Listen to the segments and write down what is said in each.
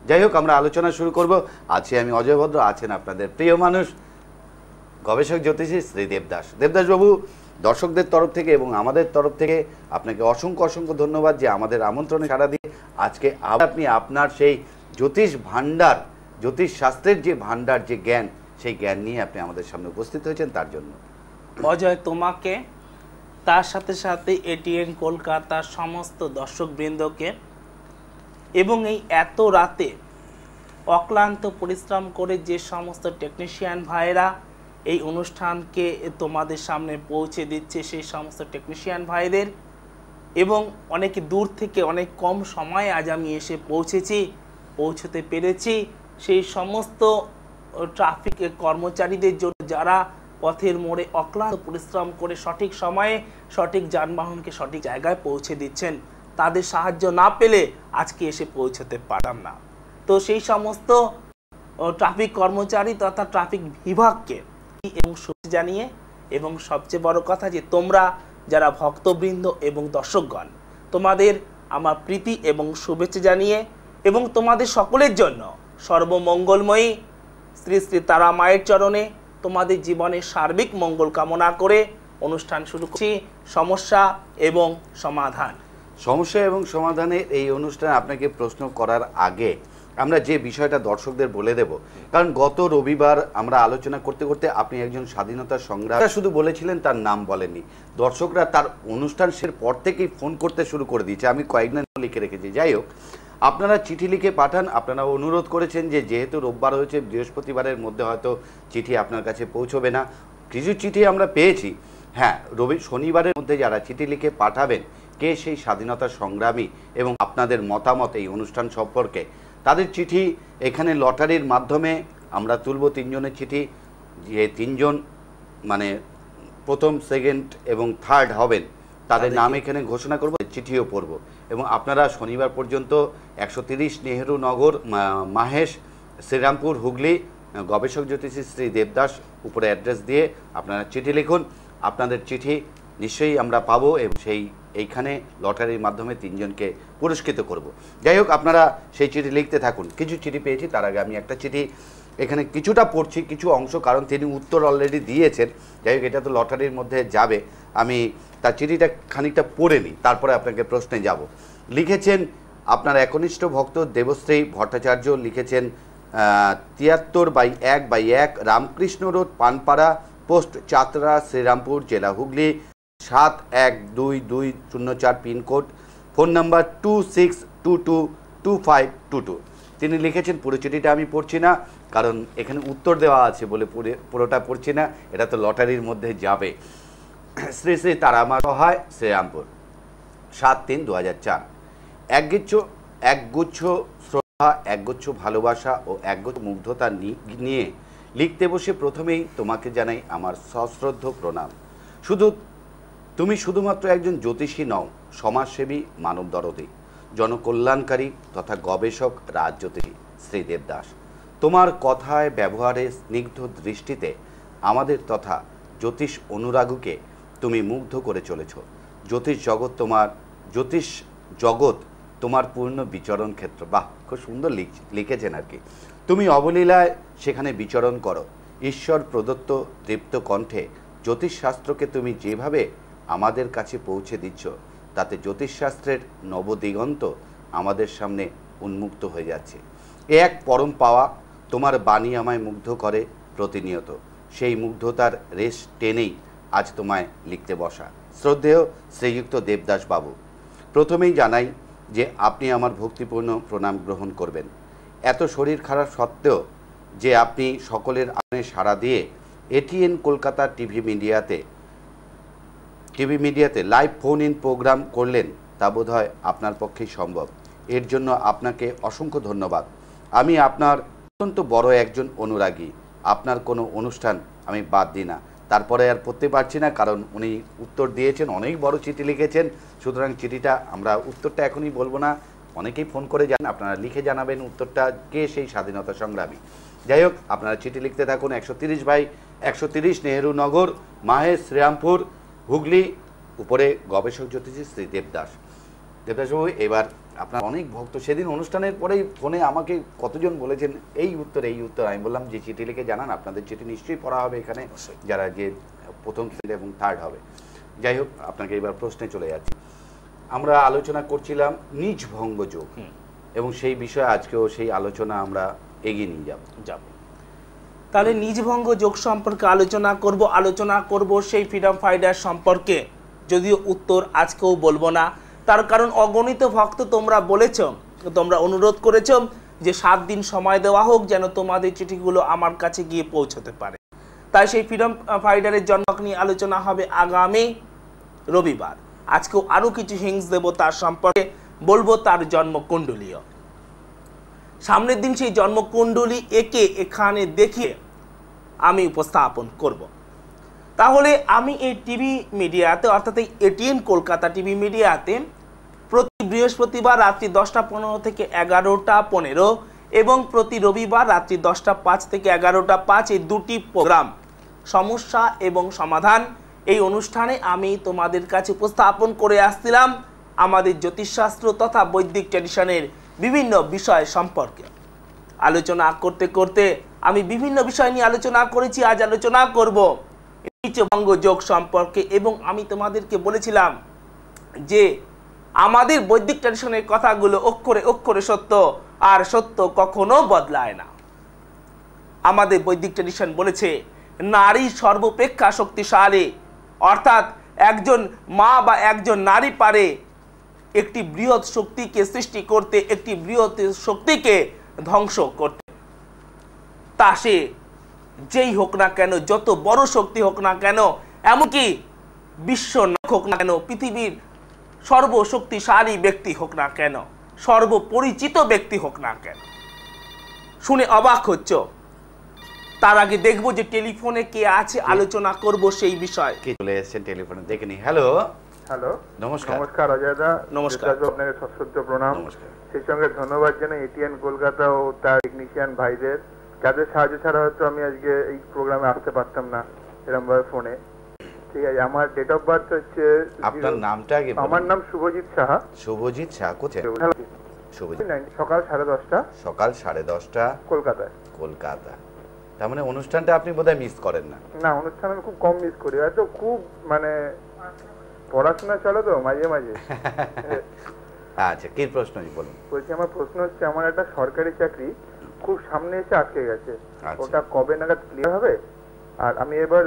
যাই হোক, আমরা আলোচনা শুরু করব। আছি আমি অজয় ভদ্র, আছেন আপনাদের প্রিয় মানুষ গবেষক জ্যোতিষী শ্রী দেবদাস। দেবদাসবাবু, দর্শকদের তরফ থেকে এবং আমাদের তরফ থেকে আপনাকে অসংখ্য অসংখ্য ধন্যবাদ যে আমাদের আমন্ত্রণে সাড়া দিয়ে আজকে আপনি আপনার সেই জ্যোতিষ ভাণ্ডার, জ্যোতিষ শাস্ত্রের যে ভাণ্ডার, যে জ্ঞান, সেই জ্ঞান নিয়ে আপনি আমাদের সামনে উপস্থিত হয়েছেন, তার জন্য অজয় তোমাকে, তার সাথে সাথে এটিএন কলকাতার সমস্ত দর্শকবৃন্দকে এবং এই এত রাতে অক্লান্ত পরিশ্রম করে যে সমস্ত টেকনিশিয়ান ভাইরা এই অনুষ্ঠানকে তোমাদের সামনে পৌঁছে দিচ্ছে, সেই সমস্ত টেকনিশিয়ান ভাইদের, এবং অনেক দূর থেকে অনেক কম সময়ে আজ আমি এসে পৌঁছতে পেরেছি সেই সমস্ত ট্রাফিক কর্মচারীদের জন্য যারা পথের মোড়ে অক্লান্ত পরিশ্রম করে সঠিক সময়ে সঠিক যানবাহনকে সঠিক জায়গায় পৌঁছে দিচ্ছেন। তাদের সাহায্য না পেলে আজকে এসে পৌঁছতে পারতাম না। তো সেই সমস্ত ট্রাফিক কর্মচারী তথা ট্রাফিক বিভাগকে এবং শুভেচ্ছা জানিয়ে, এবং সবচেয়ে বড় কথা যে তোমরা যারা ভক্তবৃন্দ এবং দর্শকগণ, তোমাদের আমার প্রীতি এবং শুভেচ্ছা জানিয়ে এবং তোমাদের সকলের জন্য সর্বমঙ্গলময়ী শ্রী শ্রী তারা মায়ের চরণে তোমাদের জীবনের সার্বিক মঙ্গল কামনা করে অনুষ্ঠান শুরু করছি। সমস্যা এবং সমাধান। সমস্যা এবং সমাধানের এই অনুষ্ঠান আপনাকে প্রশ্ন করার আগে আমরা যে বিষয়টা দর্শকদের বলে দেব, কারণ গত রবিবার আমরা আলোচনা করতে করতে আপনি একজন স্বাধীনতা সংগ্রামী শুধু বলেছিলেন, তার নাম বলেননি। দর্শকরা তার অনুষ্ঠান শেষের পর থেকেই ফোন করতে শুরু করে দিয়েছে, আমি কয়েকদিন লিখে রেখেছি। যাই হোক, আপনারা চিঠি লিখে পাঠান। আপনারা অনুরোধ করেছেন যে যেহেতু রোববার হয়েছে, বৃহস্পতিবারের মধ্যে হয়তো চিঠি আপনার কাছে পৌঁছবে না। কিছু চিঠি আমরা পেয়েছি। হ্যাঁ, শনিবারের মধ্যে যারা চিঠি লিখে পাঠাবেন কে সেই স্বাধীনতা সংগ্রামী এবং আপনাদের মতামত এই অনুষ্ঠান সম্পর্কে, তাদের চিঠি এখানে লটারির মাধ্যমে আমরা তুলব। 3 জনের চিঠি, যে 3 জন মানে প্রথম, সেকেন্ড এবং থার্ড হবেন তাদের নাম এখানে ঘোষণা করব, চিঠিও পড়ব। এবং আপনারা শনিবার পর্যন্ত 130 নেহেরু নগর, মাহেশ, শ্রীরামপুর, হুগলি, গবেষক জ্যোতিষী শ্রী দেবদাস উপরে অ্যাড্রেস দিয়ে আপনারা চিঠি লিখুন। আপনাদের চিঠি নিশ্চয়ই আমরা পাবো এবং এইখানে লটারির মাধ্যমে 3 জনকে পুরস্কৃত করব। যাই হোক, আপনারা সেই চিঠি লিখতে থাকুন। কিছু চিঠি পেয়েছি, তার আগে আমি একটা চিঠি এখানে কিছুটা পড়ছি, কিছু অংশ, কারণ তিনি উত্তর অলরেডি দিয়েছেন। যাই হোক, এটা তো লটারির মধ্যে যাবে, আমি তার চিঠিটা খানিকটা পড়ে নিই, তারপরে আপনাকে প্রশ্নে যাব। লিখেছেন আপনার একনিষ্ঠ ভক্ত দেবশ্রী ভট্টাচার্য, লিখেছেন 73/1/1 রামকৃষ্ণ রোড, পানপাড়া, পোস্ট চাতরা, শ্রীরামপুর, জেলা হুগলি, 712204 পিনকোড, ফোন নাম্বার 26222522। তিনি লিখেছেন, পুরো চিঠিটা আমি পড়ছি না, কারণ এখানে উত্তর দেওয়া আছে বলে পুরোটা পড়ছি না, এটা তো লটারির মধ্যে যাবে। শ্রী শ্রী তারামা সহায়, শ্রীরামপুর, 7/3/2004। একগুচ্ছ শ্রদ্ধা, একগুচ্ছ ভালোবাসা ও একগুচ্ছ মুগ্ধতা নিয়ে লিখতে বসে প্রথমেই তোমাকে জানাই আমার সশ্রদ্ধ প্রণাম। তুমি শুধুমাত্র একজন জ্যোতিষী নও, সমাজসেবী, মানব দরদী, জনকল্যাণকারী তথা গবেষক রাজজ্যোতিষী শ্রী দেবদাস। তোমার কথায়, ব্যবহারে, স্নিগ্ধ দৃষ্টিতে আমাদের তথা জ্যোতিষ অনুরাগীকে তুমি মুগ্ধ করে চলেছ। জ্যোতিষ জগৎ তোমার পূর্ণ বিচরণ ক্ষেত্র। বাহ, খুব সুন্দর লিখেছেন আর কি। তুমি অবলীলায় সেখানে বিচরণ করো। ঈশ্বর প্রদত্ত তৃপ্ত কণ্ঠে জ্যোতিষশাস্ত্রকে তুমি যেভাবে আমাদের কাছে পৌঁছে দিচ্ছ, তাতে জ্যোতিষশাস্ত্রের নবদিগন্ত আমাদের সামনে উন্মুক্ত হয়ে যাচ্ছে। এ এক পরম পাওয়া। তোমার বাণী আমায় মুগ্ধ করে প্রতিনিয়ত। সেই মুগ্ধতার রেশ টেনেই আজ তোমায় লিখতে বসা। শ্রদ্ধেয় শ্রীযুক্ত দেবদাস বাবু, প্রথমেই জানাই যে আপনি আমার ভক্তিপূর্ণ প্রণাম গ্রহণ করবেন। এত শরীর খারাপ সত্ত্বেও যে আপনি সকলের আনে সাড়া দিয়ে এটিএন কলকাতা টিভি মিডিয়াতে লাইভ ফোন ইন প্রোগ্রাম করলেন, তা বোধহয় আপনার পক্ষেই সম্ভব। এর জন্য আপনাকে অসংখ্য ধন্যবাদ। আমি আপনার অত্যন্ত বড় একজন অনুরাগী। আপনার কোনো অনুষ্ঠান আমি বাদ দিই না। তারপরে আর পড়তে পারছি না, কারণ উনি উত্তর দিয়েছেন, অনেক বড় চিঠি লিখেছেন। সুতরাং চিঠিটা আমরা উত্তরটা এখনই বলবো না, অনেকেই ফোন করে যান, আপনারা লিখে জানাবেন উত্তরটা, কে সেই স্বাধীনতা সংগ্রামী। যাই হোক, আপনারা চিঠি লিখতে থাকুন। 130/130 নেহেরু নগর, মাহেশ, শ্রীরামপুর, হুগলি, উপরে গবেষক জ্যোতিষী শ্রী দেবদাস। দেবদাসবাবু, এবার আপনার অনেক ভক্ত সেদিন অনুষ্ঠানের পরেই ফোনে আমাকে কতজন বলেছেন এই উত্তর এই উত্তর। আমি বললাম যে চিঠি লিখে জানান, আপনাদের চিঠি নিশ্চয়ই পড়া হবে এখানে, যারা যে প্রথম শ্রেণী এবং থার্ড হবে। যাই হোক, আপনাকে এবার প্রশ্নে চলে যাচ্ছি। আমরা আলোচনা করছিলাম নিজ ভঙ্গ যোগ, এবং সেই বিষয়ে আজকেও সেই আলোচনা আমরা এগিয়ে নিয়ে যাব। তাহলে নিজভঙ্গ যোগ সম্পর্কে আলোচনা করব সেই ফ্রিডম ফাইটার সম্পর্কে, যদিও উত্তর আজকেও বলবো না। তার কারণ অগণিত ভক্ত তোমরা বলেছ, তোমরা অনুরোধ করেছ যে 7 দিন সময় দেওয়া হোক যেন তোমাদের চিঠিগুলো আমার কাছে গিয়ে পৌঁছতে পারে। তাই সেই ফ্রিডম ফাইটারের জন্ম নিয়ে আলোচনা হবে আগামী রবিবার। আজকেও আরও কিছু হিংস দেব, তার সম্পর্কে বলবো, তার জন্মকুণ্ডলীয়। সামনের দিন সেই জন্মকুণ্ডলী একে এখানে দেখিয়ে আমি উপস্থাপন করব। তাহলে আমি এই টিভি মিডিয়াতে, অর্থাৎ এই এটিএন কলকাতা টিভি মিডিয়াতে প্রতি বৃহস্পতিবার রাত্রি 10টা15 থেকে 11টা15 এবং প্রতি রবিবার রাত্রি 10টা5 থেকে 11টা5 এই দুটি প্রোগ্রাম সমস্যা এবং সমাধান এই অনুষ্ঠানে আমি তোমাদের কাছে উপস্থাপন করে আসছিলাম আমাদের জ্যোতিষশাস্ত্র তথা বৈদিক ট্র্যাডিশনের বিভিন্ন বিষয় সম্পর্কে। আলোচনা করতে করতে আমি বিভিন্ন বিষয় নিয়ে আলোচনা করেছি। আজ আলোচনা করব নিচভঙ্গ যোগ সম্পর্কে, এবং আমি তোমাদেরকে বলেছিলাম যে আমাদের বৈদিক ট্র্যাডিশনের কথাগুলো অক্ষরে অক্ষরে সত্য, আর সত্য কখনো বদলায় না। আমাদের বৈদিক ট্র্যাডিশন বলেছে নারী সর্বাপেক্ষা শক্তিশালী, অর্থাৎ একজন মা বা একজন নারী পারে একটি বৃহৎ শক্তিকে সৃষ্টি করতে, একটি বৃহৎ শক্তিকে ধ্বংস করতে। তা সে যেই হোক না কেন, যত বড় শক্তি হোক না কেন, এমনকি বিশ্ব হোক না কেন, পৃথিবীর সর্বশক্তিশালী ব্যক্তি হোক না কেন, সর্বপরিচিত ব্যক্তি হোক না কেন। শুনে অবাক হচ্ছ। তার আগে দেখবো যে টেলিফোনে কে আছে, আলোচনা করব সেই বিষয়। কে চলে এসেছেন টেলিফোনে, দেখে নি। হ্যালো হ্যালো, নমস্কার। নমস্কার অজয় দা। নমস্কার। আপনাকে সশ্রদ্ধ প্রণাম। নমস্কার। সেই সঙ্গে ধন্যবাদ জানাই এটিএন কলকাতা ও তার টেকনিশিয়ান ভাইদের, যাদের সাহায্য ছাড়া হয়তো আমি আজকে এই প্রোগ্রামে আসতে পারতাম না এরকম ভাবে ফোনে। ঠিক আছে, আমার ডেট অফ বার্থ হচ্ছে, আপনার নামটা আগে বলুন। আমার নাম শুভজিৎ সাহা। শুভজিৎ সাহা, কোথায়? শুভজিৎ, সকাল 10:30 সকাল 10:30 কলকাতায়। কলকাতা। তার মানে অনুষ্ঠানটা আপনি বোধহয় মিস করেন না? না, অনুষ্ঠান আমি খুব কম মিস করি, হয়তো খুব মানে পড়াশোনা চলে তো মাঝে মাঝে। আচ্ছা, কি প্রশ্ন বলুন। বলছি, আমার প্রশ্ন হচ্ছে, আমার একটা সরকারি চাকরি খুব সামনে এসে আটকে গেছে, আচ্ছা। ওটা কবে নাগাদ ক্লিয়ার হবে? আর আমি এবার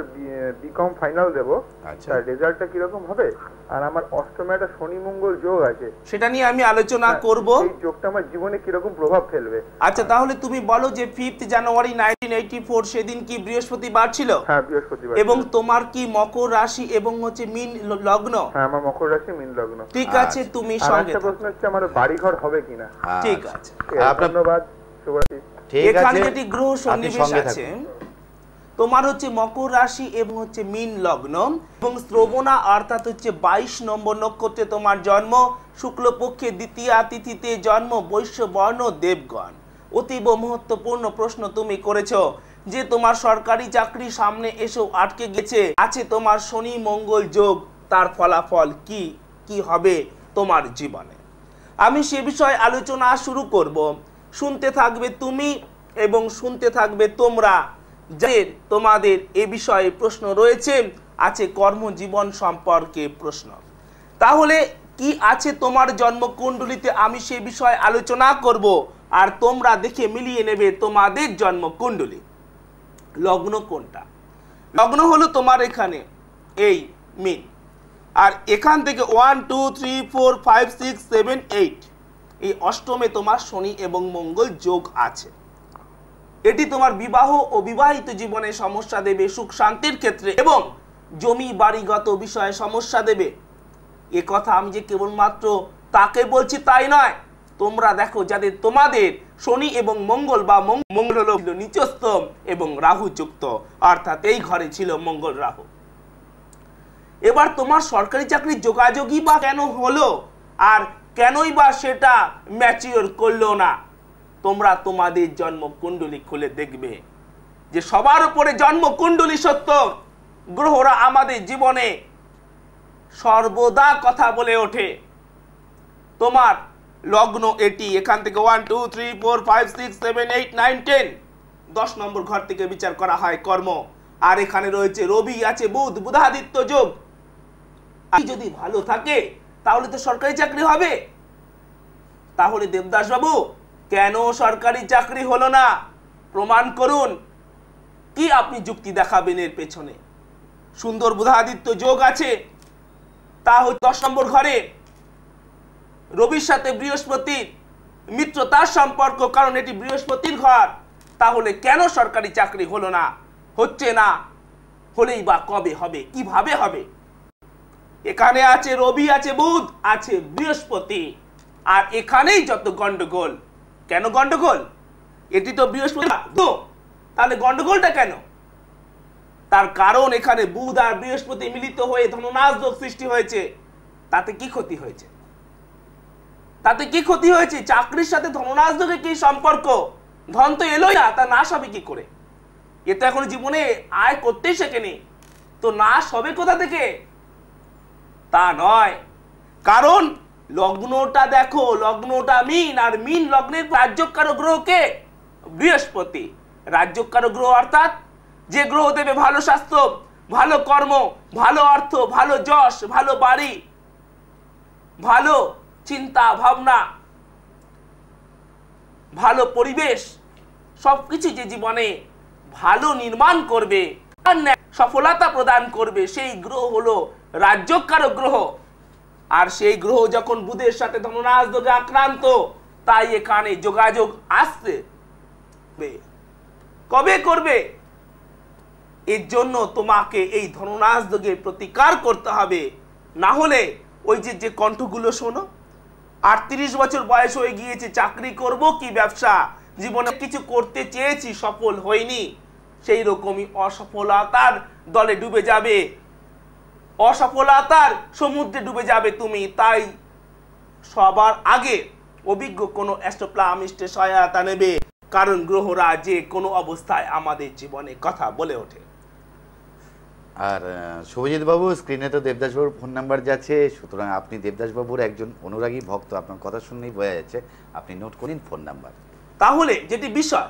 বিকম ফাইনাল দেব, আচ্ছা। তার রেজাল্টটা কিরকম হবে? আর আমার অষ্টমে একটা শনি মঙ্গল যোগ আছে, সেটা নিয়ে আমি আলোচনা করব। এই যোগটা আমার জীবনে কিরকম প্রভাব ফেলবে? আচ্ছা, তাহলে তুমি বলো যে 5 জানুয়ারি 1984 সেদিন কি বৃহস্পতিবার ছিল? হ্যাঁ, বৃহস্পতিবার। এবং তোমার কি মকর রাশি এবং হচ্ছে মীন লগ্ন? হ্যাঁ, আমার মকর রাশি মীন লগ্ন। ঠিক আছে, তুমি আর সঙ্গে একটা প্রশ্ন হচ্ছে, আমার বাড়ি ঘর হবে কিনা? ঠিক আছে, ধন্যবাদ, শুভরাত্রি। ঠিক এখানে আছে, যেটি গ্রহ সন্নিবেশ সঙ্গে আছে, থাকুন। তোমার হচ্ছে মকর রাশি এবং হচ্ছে মীন লগ্ন, এবং শ্রবণা অর্থাৎ হচ্ছে 22 নম্বর নক্ষত্রে তোমার জন্ম, শুক্লপক্ষে দ্বিতীয়া তিথিতে জন্ম, বৈশ্য বর্ণ দেবগণ। অতীব মহত্বপূর্ণ প্রশ্ন তুমি করেছো যে তোমার সরকারি চাকরি সামনে এসেও আটকে গেছে, আছে তোমার শনি মঙ্গল যোগ, তার ফলাফল কি কি হবে তোমার জীবনে। আমি সে বিষয়ে আলোচনা শুরু করব। শুনতে থাকবে তুমি এবং শুনতে থাকবে তোমরা, যাদের তোমাদের এ বিষয়ে প্রশ্ন রয়েছে, আছে কর্মজীবন সম্পর্কে প্রশ্ন। তাহলে কি আছে তোমার জন্মকুণ্ডলিতে, আমি সে বিষয়ে আলোচনা করব, আর তোমরা দেখে মিলিয়ে নেবে তোমাদের জন্মকুণ্ডলী। লগ্ন কোনটা? লগ্ন হলো তোমার এখানে এই মীন, আর এখান থেকে 1 2 3 4 5 6 7 8 এই অষ্টমে তোমার শনি এবং মঙ্গল যোগ আছে। এটি তোমার বিবাহ ও বিবাহিত জীবনে সমস্যা দেবে, সুখ শান্তির ক্ষেত্রে এবং জমি বাড়িগত বিষয়ে সমস্যা দেবে। এ কথা আমি যে কেবলমাত্র তাকে বলছি তাই নয়, তোমরা দেখো যাদের তোমাদের শনি এবং মঙ্গল বা মঙ্গল হলো নিচস্থ এবং রাহু যুক্ত, অর্থাৎ এই ঘরে ছিল মঙ্গল রাহু। এবার তোমার সরকারি চাকরির যোগাযোগই বা কেন হলো, আর কেনই বা সেটা ম্যাচিওর করলো না? তোমরা তোমাদের জন্মকুণ্ডলী খুলে দেখবে যে সবার উপরে জন্মকুণ্ডলী সত্য। গ্রহরা আমাদের জীবনে সর্বদা কথা বলে ওঠে। তোমার লগ্ন এটি, এখান থেকে 1 2 3 4 5 6 7 8 9 10, 10 নম্বর ঘর থেকে বিচার করা হয় কর্ম। আর এখানে রয়েছে রবি, আছে বুধ, বুধাদিত্য যোগ। যদি ভালো থাকে তাহলে তো সরকারি চাকরি হবে। তাহলে দেবদাস বাবু কেন সরকারি চাকরি হলো না? প্রমাণ করুন। কি আপনি যুক্তি দেখাবেন এর পেছনে? সুন্দর বুধাদিত্য যোগ আছে, তা হচ্ছে 10 নম্বর ঘরে রবির সাথে বৃহস্পতির মিত্রতার সম্পর্ক, কারণ এটি বৃহস্পতির ঘর। তাহলে কেন সরকারি চাকরি হলো না? হচ্ছে না, হলেই বা কবে হবে, কিভাবে হবে? এখানে আছে রবি, আছে বুধ, আছে বৃহস্পতি, আর এখানেই যত গন্ডগোল। কেন গন্ডগোল? এটি তো বৃহস্পতি, তাহলে গন্ডগোলটা কেন? তার কারণ এখানে বুধ আর বৃহস্পতি মিলিত হয়ে ধননাশ যোগ সৃষ্টি হয়েছে। তাতে কি ক্ষতি হয়েছে? তাতে কি ক্ষতি হয়েছে? চাকরির সাথে ধননাশ যোগের কি সম্পর্ক? ধন তো এলোই না, তা নাশ হবে কি করে? এ তো এখন জীবনে আয় করতেই শেখেনি, তো নাশ হবে কোথা থেকে? তা নয়, কারণ লগ্নটা দেখো, লগ্নটা মীন, আর মীন লগ্নের রাজ্যকারক গ্রহকে বৃহস্পতি। রাজ্যকারক গ্রহ অর্থাৎ যে গ্রহ দেবে ভালো স্বাস্থ্য, ভালো কর্ম, ভালো অর্থ, ভালো যশ, ভালো বাড়ি, ভালো চিন্তা ভাবনা, ভালো পরিবেশ, সবকিছু যে জীবনে ভালো নির্মাণ করবে, সফলতা প্রদান করবে, সেই গ্রহ হলো রাজ্যকারক গ্রহ। আর সেই গ্রহ যখন বুধের সাথে ধননাশ যোগে আক্রান্ত, তাই এখানে যোগাযোগ আসছে। কবে করবে? এর জন্য তোমাকে এই ধননাশ যোগের প্রতিকার করতে হবে। না হলে ওই যে কণ্ঠগুলো শোনো, 38 বছর বয়স হয়ে গিয়েছে, চাকরি করব কি ব্যবসা, জীবনে কিছু করতে চেয়েছি, সফল হয়নি, সেই রকমই অসফলতার দলে ডুবে যাবে, অসফলতার সমুদ্রে ডুবে যাবে তুমি। তাই সবার আগে অভিজ্ঞ কোনো অ্যাস্ট্রোপ্লামিস্টের সহায়তা নেবে, কারণ গ্রহরা যে কোনো অবস্থায় আমাদের জীবনে কথা বলে ওঠে। আর শুভজিৎ বাবু, স্ক্রিনে তো দেবদাস বাবুর ফোন নাম্বার যাচ্ছে, সুতরাং আপনি দেবদাস বাবুর একজন অনুরাগী ভক্ত, আপনার কথা শুনলেই বোঝা যাচ্ছে। আপনি নোট করুন ফোন নাম্বার। তাহলে যেটি বিষয়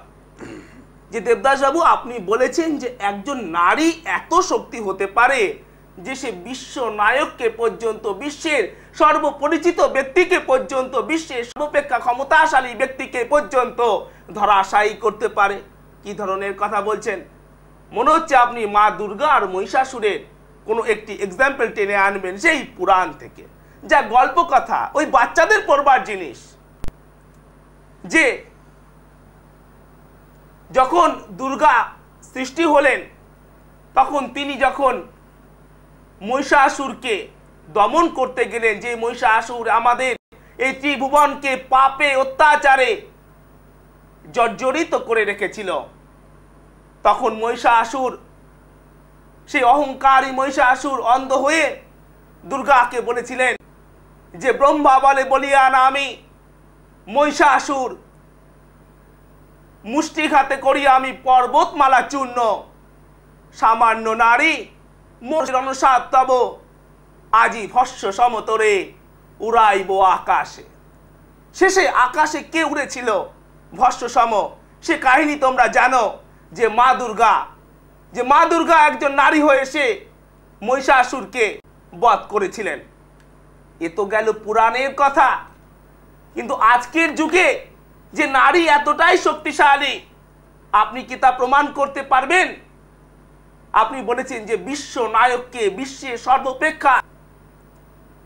যে দেবদাস বাবু আপনি বলেছেন যে একজন নারী এত শক্তি হতে পারে যে সে বিশ্ব নায়ককে পর্যন্ত, বিশ্বের সর্বপরিচিত ব্যক্তিকে পর্যন্ত, বিশ্বের সর্বাপেক্ষা ক্ষমতাশালী ব্যক্তিকে পর্যন্ত ধরাশায়ী করতে পারে। কি ধরনের কথা বলছেন? মনে হচ্ছে আপনি মা দুর্গা আর মহিষাসুরের কোনো একটি এক্সাম্পল টেনে আনবেন সেই পুরাণ থেকে, যা গল্প কথা, ওই বাচ্চাদের পড়বার জিনিস। যে যখন দুর্গা সৃষ্টি হলেন, তখন তিনি যখন মহিষাসুরকে দমন করতে গেলেন, যে মহিষাসুর আমাদের এই ত্রিভুবনকে পাপে অত্যাচারে জর্জরিত করে রেখেছিল, তখন মহিষাসুর, সেই অহংকারী মহিষাসুর অন্ধ হয়ে দুর্গাকে বলেছিলেন যে ব্রহ্মা বলে বলিয়ান আমি মহিষাসুর, মুষ্টিঘাতে করি আমি পর্বতমালা চূর্ণ, সামান্য নারী মোর অনুসাদ তব, আজি ভস্য সমতরে উড়াইব আকাশে। শেষে আকাশে কে উড়েছিল ভস্য সম? সে কাহিনী তোমরা জানো, যে মা দুর্গা একজন নারী হয়ে সে মহিষাসুরকে বধ করেছিলেন। এ তো গেল পুরাণের কথা। কিন্তু আজকের যুগে যে নারী এতটাই শক্তিশালী, আপনি কি তা প্রমাণ করতে পারবেন? আপনি বলেছেন যে বিশ্ব নায়ককে, বিশ্বের সর্বাপেক্ষা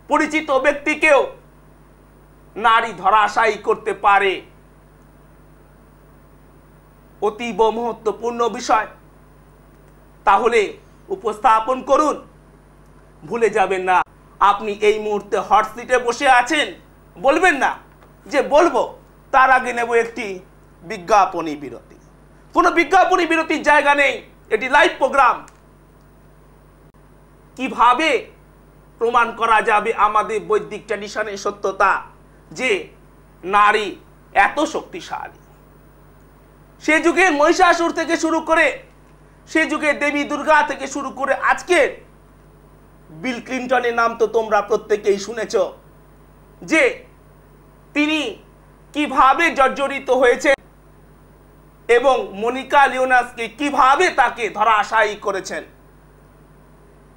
পরিচিত ব্যক্তিকেও নারী ধরাশায়ী করতে পারে। অতীব মহত্বপূর্ণ বিষয়। তাহলে উপস্থাপন করুন, ভুলে যাবেন না। আপনি এই মুহূর্তে হট সিটে বসে আছেন, বলবেন না যে বলবো, তার আগে নেব একটি বিজ্ঞাপনী বিরতি। কোনো বিজ্ঞাপনী বিরতির জায়গা নেই, এটি লাইভ প্রোগ্রাম। কিভাবে প্রমাণ করা যাবে আমাদের বৈদিক ট্র্যাডিশনের সত্যতা যে নারী এত শক্তিশালী? সে যুগে মহিষাসুর থেকে শুরু করে, সে যুগে দেবী দুর্গা থেকে শুরু করে আজকে বিল ক্লিন্টনের নাম তো তোমরা প্রত্যেকেই শুনেছ, যে তিনি কিভাবে জর্জরিত হয়েছে এবং মনিকা লিওনাসকে কিভাবে তাকে ধরাশায়ী করেছেন।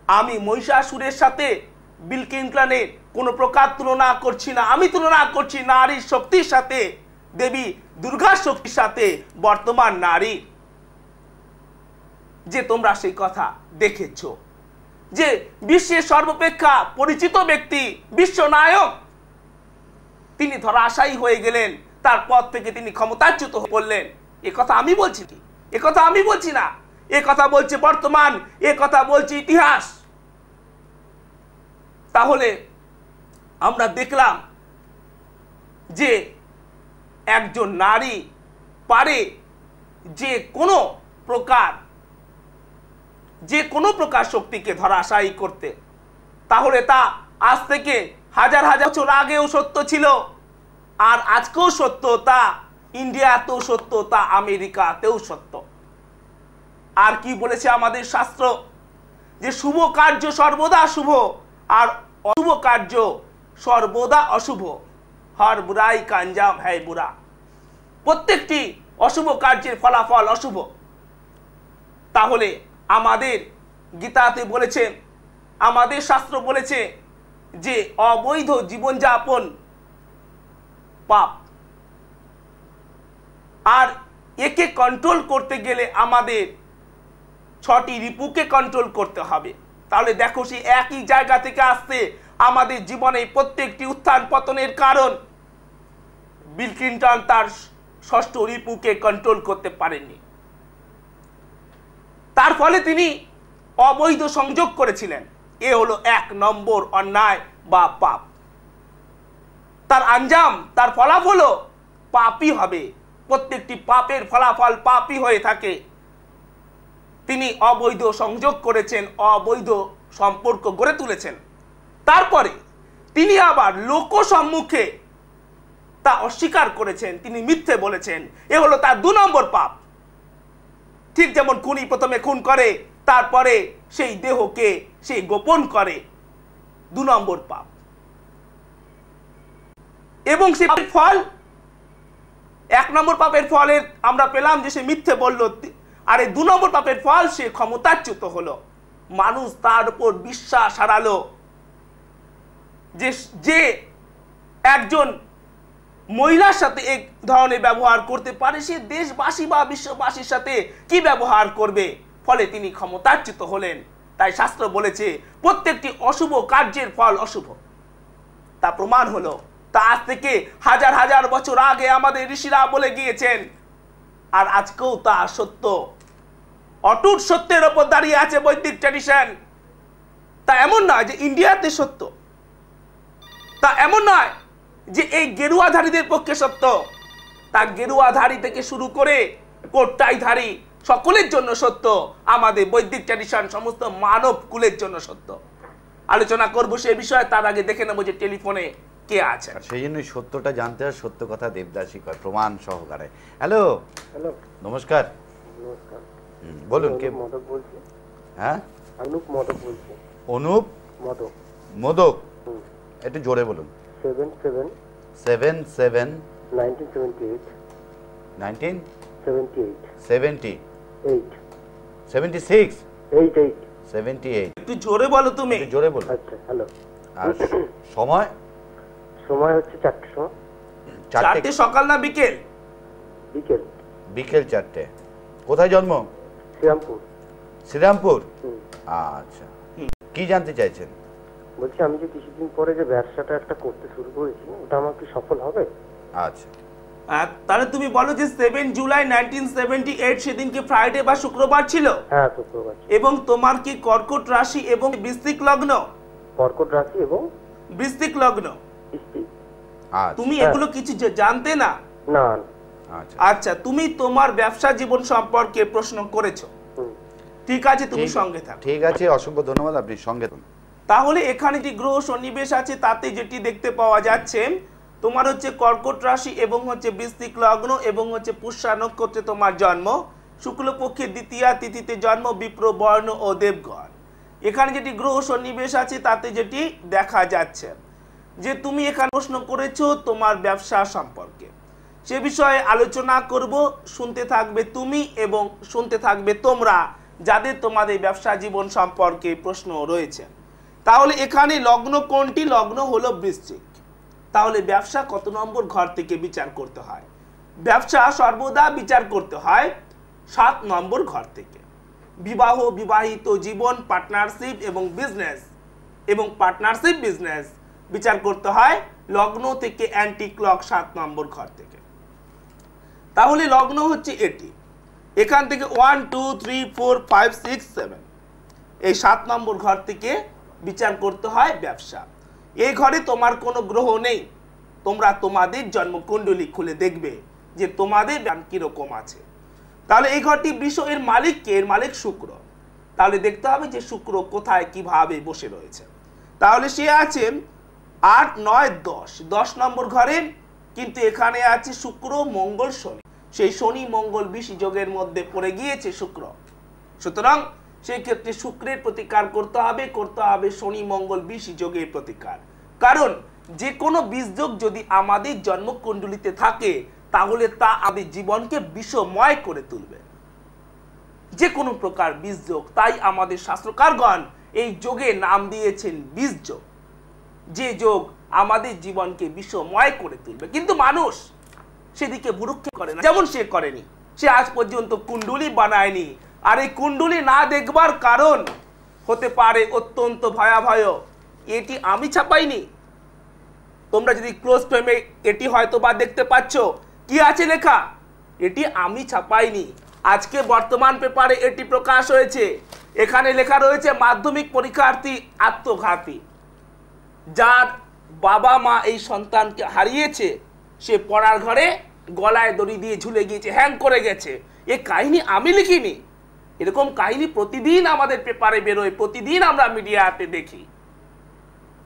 আমি মহিষাসুরের সাথে বিল ক্লিনটনের কোনো প্রকার তুলনা করছি না, আমি তুলনা করছি নারীর শক্তির সাথে, দেবী দুর্গার শক্তির সাথে বর্তমান নারী। যে তোমরা সেই কথা দেখেছ যে বিশ্বের সর্বাপেক্ষা পরিচিত ব্যক্তি, বিশ্বনায়ক, তিনি ধরাশায়ী হয়ে গেলেন, তার পদ থেকে তিনি ক্ষমতাচ্যুত হয়ে পড়লেন। এ কথা আমি বলছি কি? এ কথা আমি বলছি না, এ কথা বলছে বর্তমান, এ কথা বলছে ইতিহাস। তাহলে আমরা দেখলাম যে একজন নারী পারে যে কোনো প্রকার শক্তিকে ধরাশায়ী করতে। তাহলে তা আজ থেকে হাজার হাজার বছর আগেও সত্য ছিল, আর আজকেও সত্য, তা ইন্ডিয়াতেও সত্য, তা আমেরিকাতেও সত্য। আর কি বলেছে আমাদের শাস্ত্র? যে শুভ কার্য সর্বদা শুভ, আর অশুভ কার্য সর্বদা অশুভ। হর বুরাই কা আঞ্জাম হ্যায় বুরা। প্রত্যেকটি অশুভ কার্যের ফলাফল অশুভ। তাহলে আমাদের গীতাতে বলেছে, আমাদের শাস্ত্র বলেছে যে অবৈধ জীবনযাপন পাপ, আর একে কন্ট্রোল করতে গেলে আমাদের 6টি রিপুকে কন্ট্রোল করতে হবে। তাহলে দেখো, সেই একই জায়গা থেকে আসছে আমাদের জীবনে প্রত্যেকটি উত্থান পতনের কারণ। বিল ক্লিনটন তার 6ষ্ঠ রিপুকে কন্ট্রোল করতে পারেননি, তার ফলে তিনি অবৈধ সংযোগ করেছিলেন। এ হলো 1 নম্বর অন্যায় বা পাপ। তার আঞ্জাম, তার ফলাফল পাপই হবে। প্রত্যেকটি পাপের ফলাফল পাপই হয়ে থাকে। তিনি অবৈধ সংযোগ করেছেন, অবৈধ সম্পর্ক গড়ে তুলেছেন। তারপরে তিনি আবার লোক সম্মুখে তা অস্বীকার করেছেন, তিনি মিথ্যে বলেছেন। এ হলো তার 2 নম্বর পাপ। ঠিক যেমন খুনি প্রথমে খুন করে, তারপরে সেই দেহকে সেই গোপন করে, 2 নম্বর পাপ। এবং সেই ফল, 1 নম্বর পাপের ফলের আমরা পেলাম যে সে মিথ্যে বলল, আর এই 2 নম্বর পাপের ফল সে ক্ষমতাচ্যুত হলো। মানুষ তার উপর বিশ্বাস হারালো যে একজন মহিলার সাথে এক ধরনের ব্যবহার করতে পারে, সে দেশবাসী বা বিশ্ববাসীর সাথে কি ব্যবহার করবে। ফলে তিনি ক্ষমতাচ্যুত হলেন। তাই শাস্ত্র বলেছে প্রত্যেকটি অশুভ কার্যের ফল অশুভ। তা প্রমাণ হলো, তা আজ থেকে হাজার হাজার বছর আগে আমাদের ঋষিরা বলে গিয়েছেন, আর আজকেও তা সত্য। অটুট সত্যের ওপর দাঁড়িয়ে আছে বৈদিক ট্র্যাডিশন। তা এমন নয় যে ইন্ডিয়াতে সত্য, তা এমন নয় যে এই গেরুয়াধারীদের পক্ষে সত্য। তা গেরুয়াধারী থেকে শুরু করে কোটটাইধারী সকলের জন্য সত্য। আমাদের বৈদিক ট্র্যাডিশন সমস্ত মানব কুলের জন্য সত্য। আলোচনা করবো সে বিষয়ে, তার আগে দেখে নেবো যে টেলিফোনে কে আছে। সেই জন্যই সত্যটা জানতে হয়, সত্য কথা দেবদাসী কয়, প্রমাণ সহকারে। হ্যালো, নমস্কার। নমস্কার, বলুন কে? মদক বলছি। হ্যাঁ, অনুপ মদক বলছি। অনুপ মদক। মোদক, একটু জোরে বলুন। 77 77 1978 1978 78 76 88 78। একটু জোরে বলো তুমি। একটু জোরে বলুন। আচ্ছা, হ্যালো। আর সময়? সময় হচ্ছে 4টের সময়। 4টে সকাল না বিকেল? বিকেল। বিকেল 4টে। কোথায় জন্ম? শ্রীরামপুর। শ্রীরামপুর, আচ্ছা। কি জানতে চাইছেন? বলছি, আমি যে কিছুদিন পরে যে ব্যবসাটা একটা করতে শুরু করেছি, ওটা আমার কি সফল হবে? আচ্ছা, তাহলে তুমি বলো যে 7 জুলাই 1978 সেদিনকে ফ্রাইডে বা শুক্রবার ছিল? হ্যাঁ, শুক্রবার। এবং তোমার কি কর্কট রাশি এবং বৃশ্চিক লগ্ন? কর্কট রাশি এবং বৃশ্চিক লগ্ন। আচ্ছা। তুমি এগুলো কিছু জানতে না? না। আচ্ছা, আচ্ছা, তুমি তোমার ব্যবসা জীবন সম্পর্কে প্রশ্ন করেছো, ঠিক আছে, তুমি সঙ্গে থাকো। ঠিক আছে, অসংখ্য ধন্যবাদ, আপনি সঙ্গে থাকুন। তাহলে এখানে যে গ্রহ সন্নিবেশ আছে তাতে যেটি দেখতে পাওয়া যাচ্ছে, তোমার হচ্ছে কর্কট রাশি এবং হচ্ছে বৃশ্চিক লগ্ন এবং হচ্ছে পুষ্যা নক্ষত্রে তোমার জন্ম, শুক্লপক্ষের 2য় তিথিতে জন্ম, বিপ্র বর্ণ ও দেবগণ। এখানে যেটি গ্রহ সন্নিবেশ আছে তাতে যেটি দেখা যাচ্ছে যে তুমি এখানে প্রশ্ন করেছো তোমার ব্যবসা সম্পর্কে, সে বিষয়ে আলোচনা করব। শুনতে থাকবে তুমি এবং শুনতে থাকবে তোমরা যাদের তোমাদের ব্যবসা জীবন সম্পর্কে প্রশ্ন রয়েছে। তাহলে এখানে লগ্ন কোনটি? লগ্ন হলো বৃশ্চিক। তাহলে ব্যবসা কত নম্বর ঘর থেকে বিচার করতে হয়? ব্যবসা সর্বদা বিচার করতে হয় 7 নম্বর ঘর থেকে। বিবাহ, বিবাহিত জীবন, পার্টনারশিপ এবং বিজনেস বিচার করতে হয় লগ্ন থেকে অ্যান্টি ক্লক 7 নম্বর ঘর থেকে। তাহলে লগ্ন হচ্ছে এটি। এখান থেকে 1 2 3 4 5 6 7 এই 7 নম্বর ঘর থেকে বিচার করতে হয় ব্যবসা। এই ঘরে তোমার কোনো গ্রহ নেই। তোমরা তোমাদের জন্মকুণ্ডলী খুলে দেখবে যে তোমাদের জ্ঞান কিরকম আছে। তাহলে এই ঘরটি বৃষ, এর মালিক কে? এর মালিক শুক্র। তাহলে দেখতে হবে যে শুক্র কোথায় কিভাবে বসে রয়েছে। তাহলে সে আছে 8 9 10 নম্বর ঘরে, কিন্তু এখানে আছে শুক্র মঙ্গল শনি। সেই শনি মঙ্গল বিষ যোগের মধ্যে পড়ে গিয়েছে শুক্র। সুতরাং সেই ক্ষেত্রে শুক্রের প্রতিকার করতে হবে শনি মঙ্গল বিষ যোগের প্রতিকার। কারণ যে কোনো বীজযোগ যদি আমাদের জন্মকুণ্ডলিতে থাকে তাহলে তা আমাদের জীবনকে বিষময় করে তুলবে, যে কোনো প্রকার বীজযোগ। তাই আমাদের শাস্ত্রকারগণ এই যোগে নাম দিয়েছেন বীজযোগ, যে যোগ আমাদের জীবনকে বিষময় করে তুলবে। কিন্তু মানুষ সেদিকে ভ্রুক্ষেপ করে না, যেমন সে করেনি, সে আজ পর্যন্ত কুণ্ডলী বানায়নি। আর এই কুণ্ডলী না দেখবার কারণ হতে পারে অত্যন্ত ভয়াবহ। এটি আমি ছাপাইনি, তোমরা যদি ক্লোজ ফ্রেমে এটি হয়তো বা দেখতে পাচ্ছ কি আছে লেখা, এটি আমি ছাপাইনি। আজকে বর্তমান পেপারে এটি প্রকাশ হয়েছে। এখানে লেখা রয়েছে মাধ্যমিক পরীক্ষার্থী আত্মঘাতী, যার বাবা মা এই সন্তানকে হারিয়েছে, সে পড়ার ঘরে গলায় দড়ি দিয়ে ঝুলে গিয়েছে, হ্যাং করে গেছে। এ কাহিনী আমি লিখিনি। এরকম কাহিনী প্রতিদিন আমাদের পেপারে বেরোয়, প্রতিদিন আমরা মিডিয়াতে দেখি।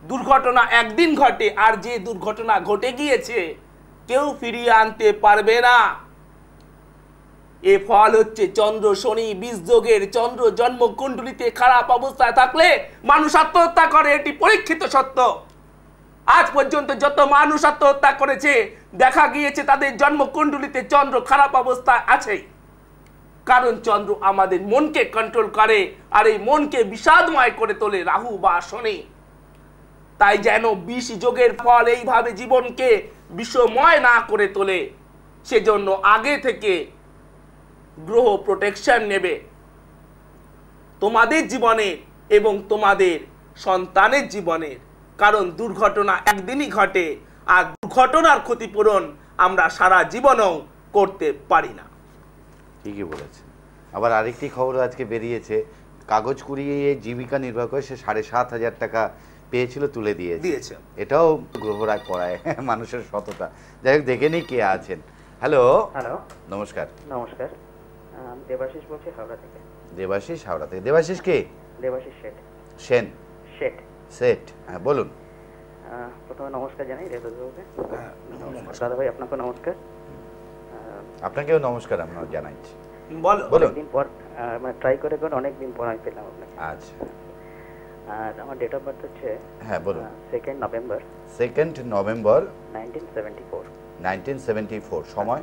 দুর্ঘটনা একদিন ঘটে, আর যে দুর্ঘটনা ঘটে গিয়েছে কেউ ফিরিয়ে আনতে পারবে না। এ ফল হচ্ছে চন্দ্র শনি বীজযোগের। চন্দ্র জন্মকুণ্ডলিতে খারাপ অবস্থায় থাকলে মানুষ আত্মহত্যা করে, এটি পরীক্ষিত সত্য। আজ পর্যন্ত যত মানুষ আত্মহত্যা করেছে দেখা গিয়েছে তাদের জন্মকুণ্ডলিতে চন্দ্র খারাপ অবস্থায় আছে। কারণ চন্দ্র আমাদের মনকে কন্ট্রোল করে, আর এই মনকে বিষাদময় করে তোলে রাহু বা শনি। তাই যেন বিষ যোগের ফল এইভাবে জীবনকে বিষময় না করে তোলে, সেজন্য আগে থেকে গ্রহ প্রোটেকশন নেবে তোমাদের জীবনে এবং তোমাদের সন্তানের জীবনের। কারণ দুর্ঘটনা একদিনই ঘটে, আর দুর্ঘটনার ক্ষতিপূরণ আমরা সারা জীবনও করতে পারি না। ঠিকই বলেছেন। আবার আরেকটি খবর আজকে বেরিয়েছে, কাগজ কুড়িয়ে জীবিকা নির্বাহ করে সে 7,500 টাকা পেয়েছিল, তুলে দিয়েছে। এটাও গ্রহরাগ করায় মানুষের সততা। যাই হোক, দেখে নিই কে আছেন। হ্যালো। নমস্কার। নমস্কার, দেবাশিস বলছি হাওড়া থেকে। দেবাশিস হাওড়া থেকে। দেবাশিস কে? দেবাশিস শেঠ। শেঠ, হ্যাঁ বলুন। প্রথমে নমস্কার জানাই রেদবাবুকে। দাদা ভাই আপনাকে নমস্কার। আপনাকেও নমস্কার আমরা জানাইছি। বলুন। দিন পর মানে ট্রাই করে অনেকদিন পর আমি পেলাম আপনাকে। আচ্ছা। আর আমার ডেট অফ বার্থ হচ্ছে, হ্যাঁ বলুন, 2nd নভেম্বর 1974। সময়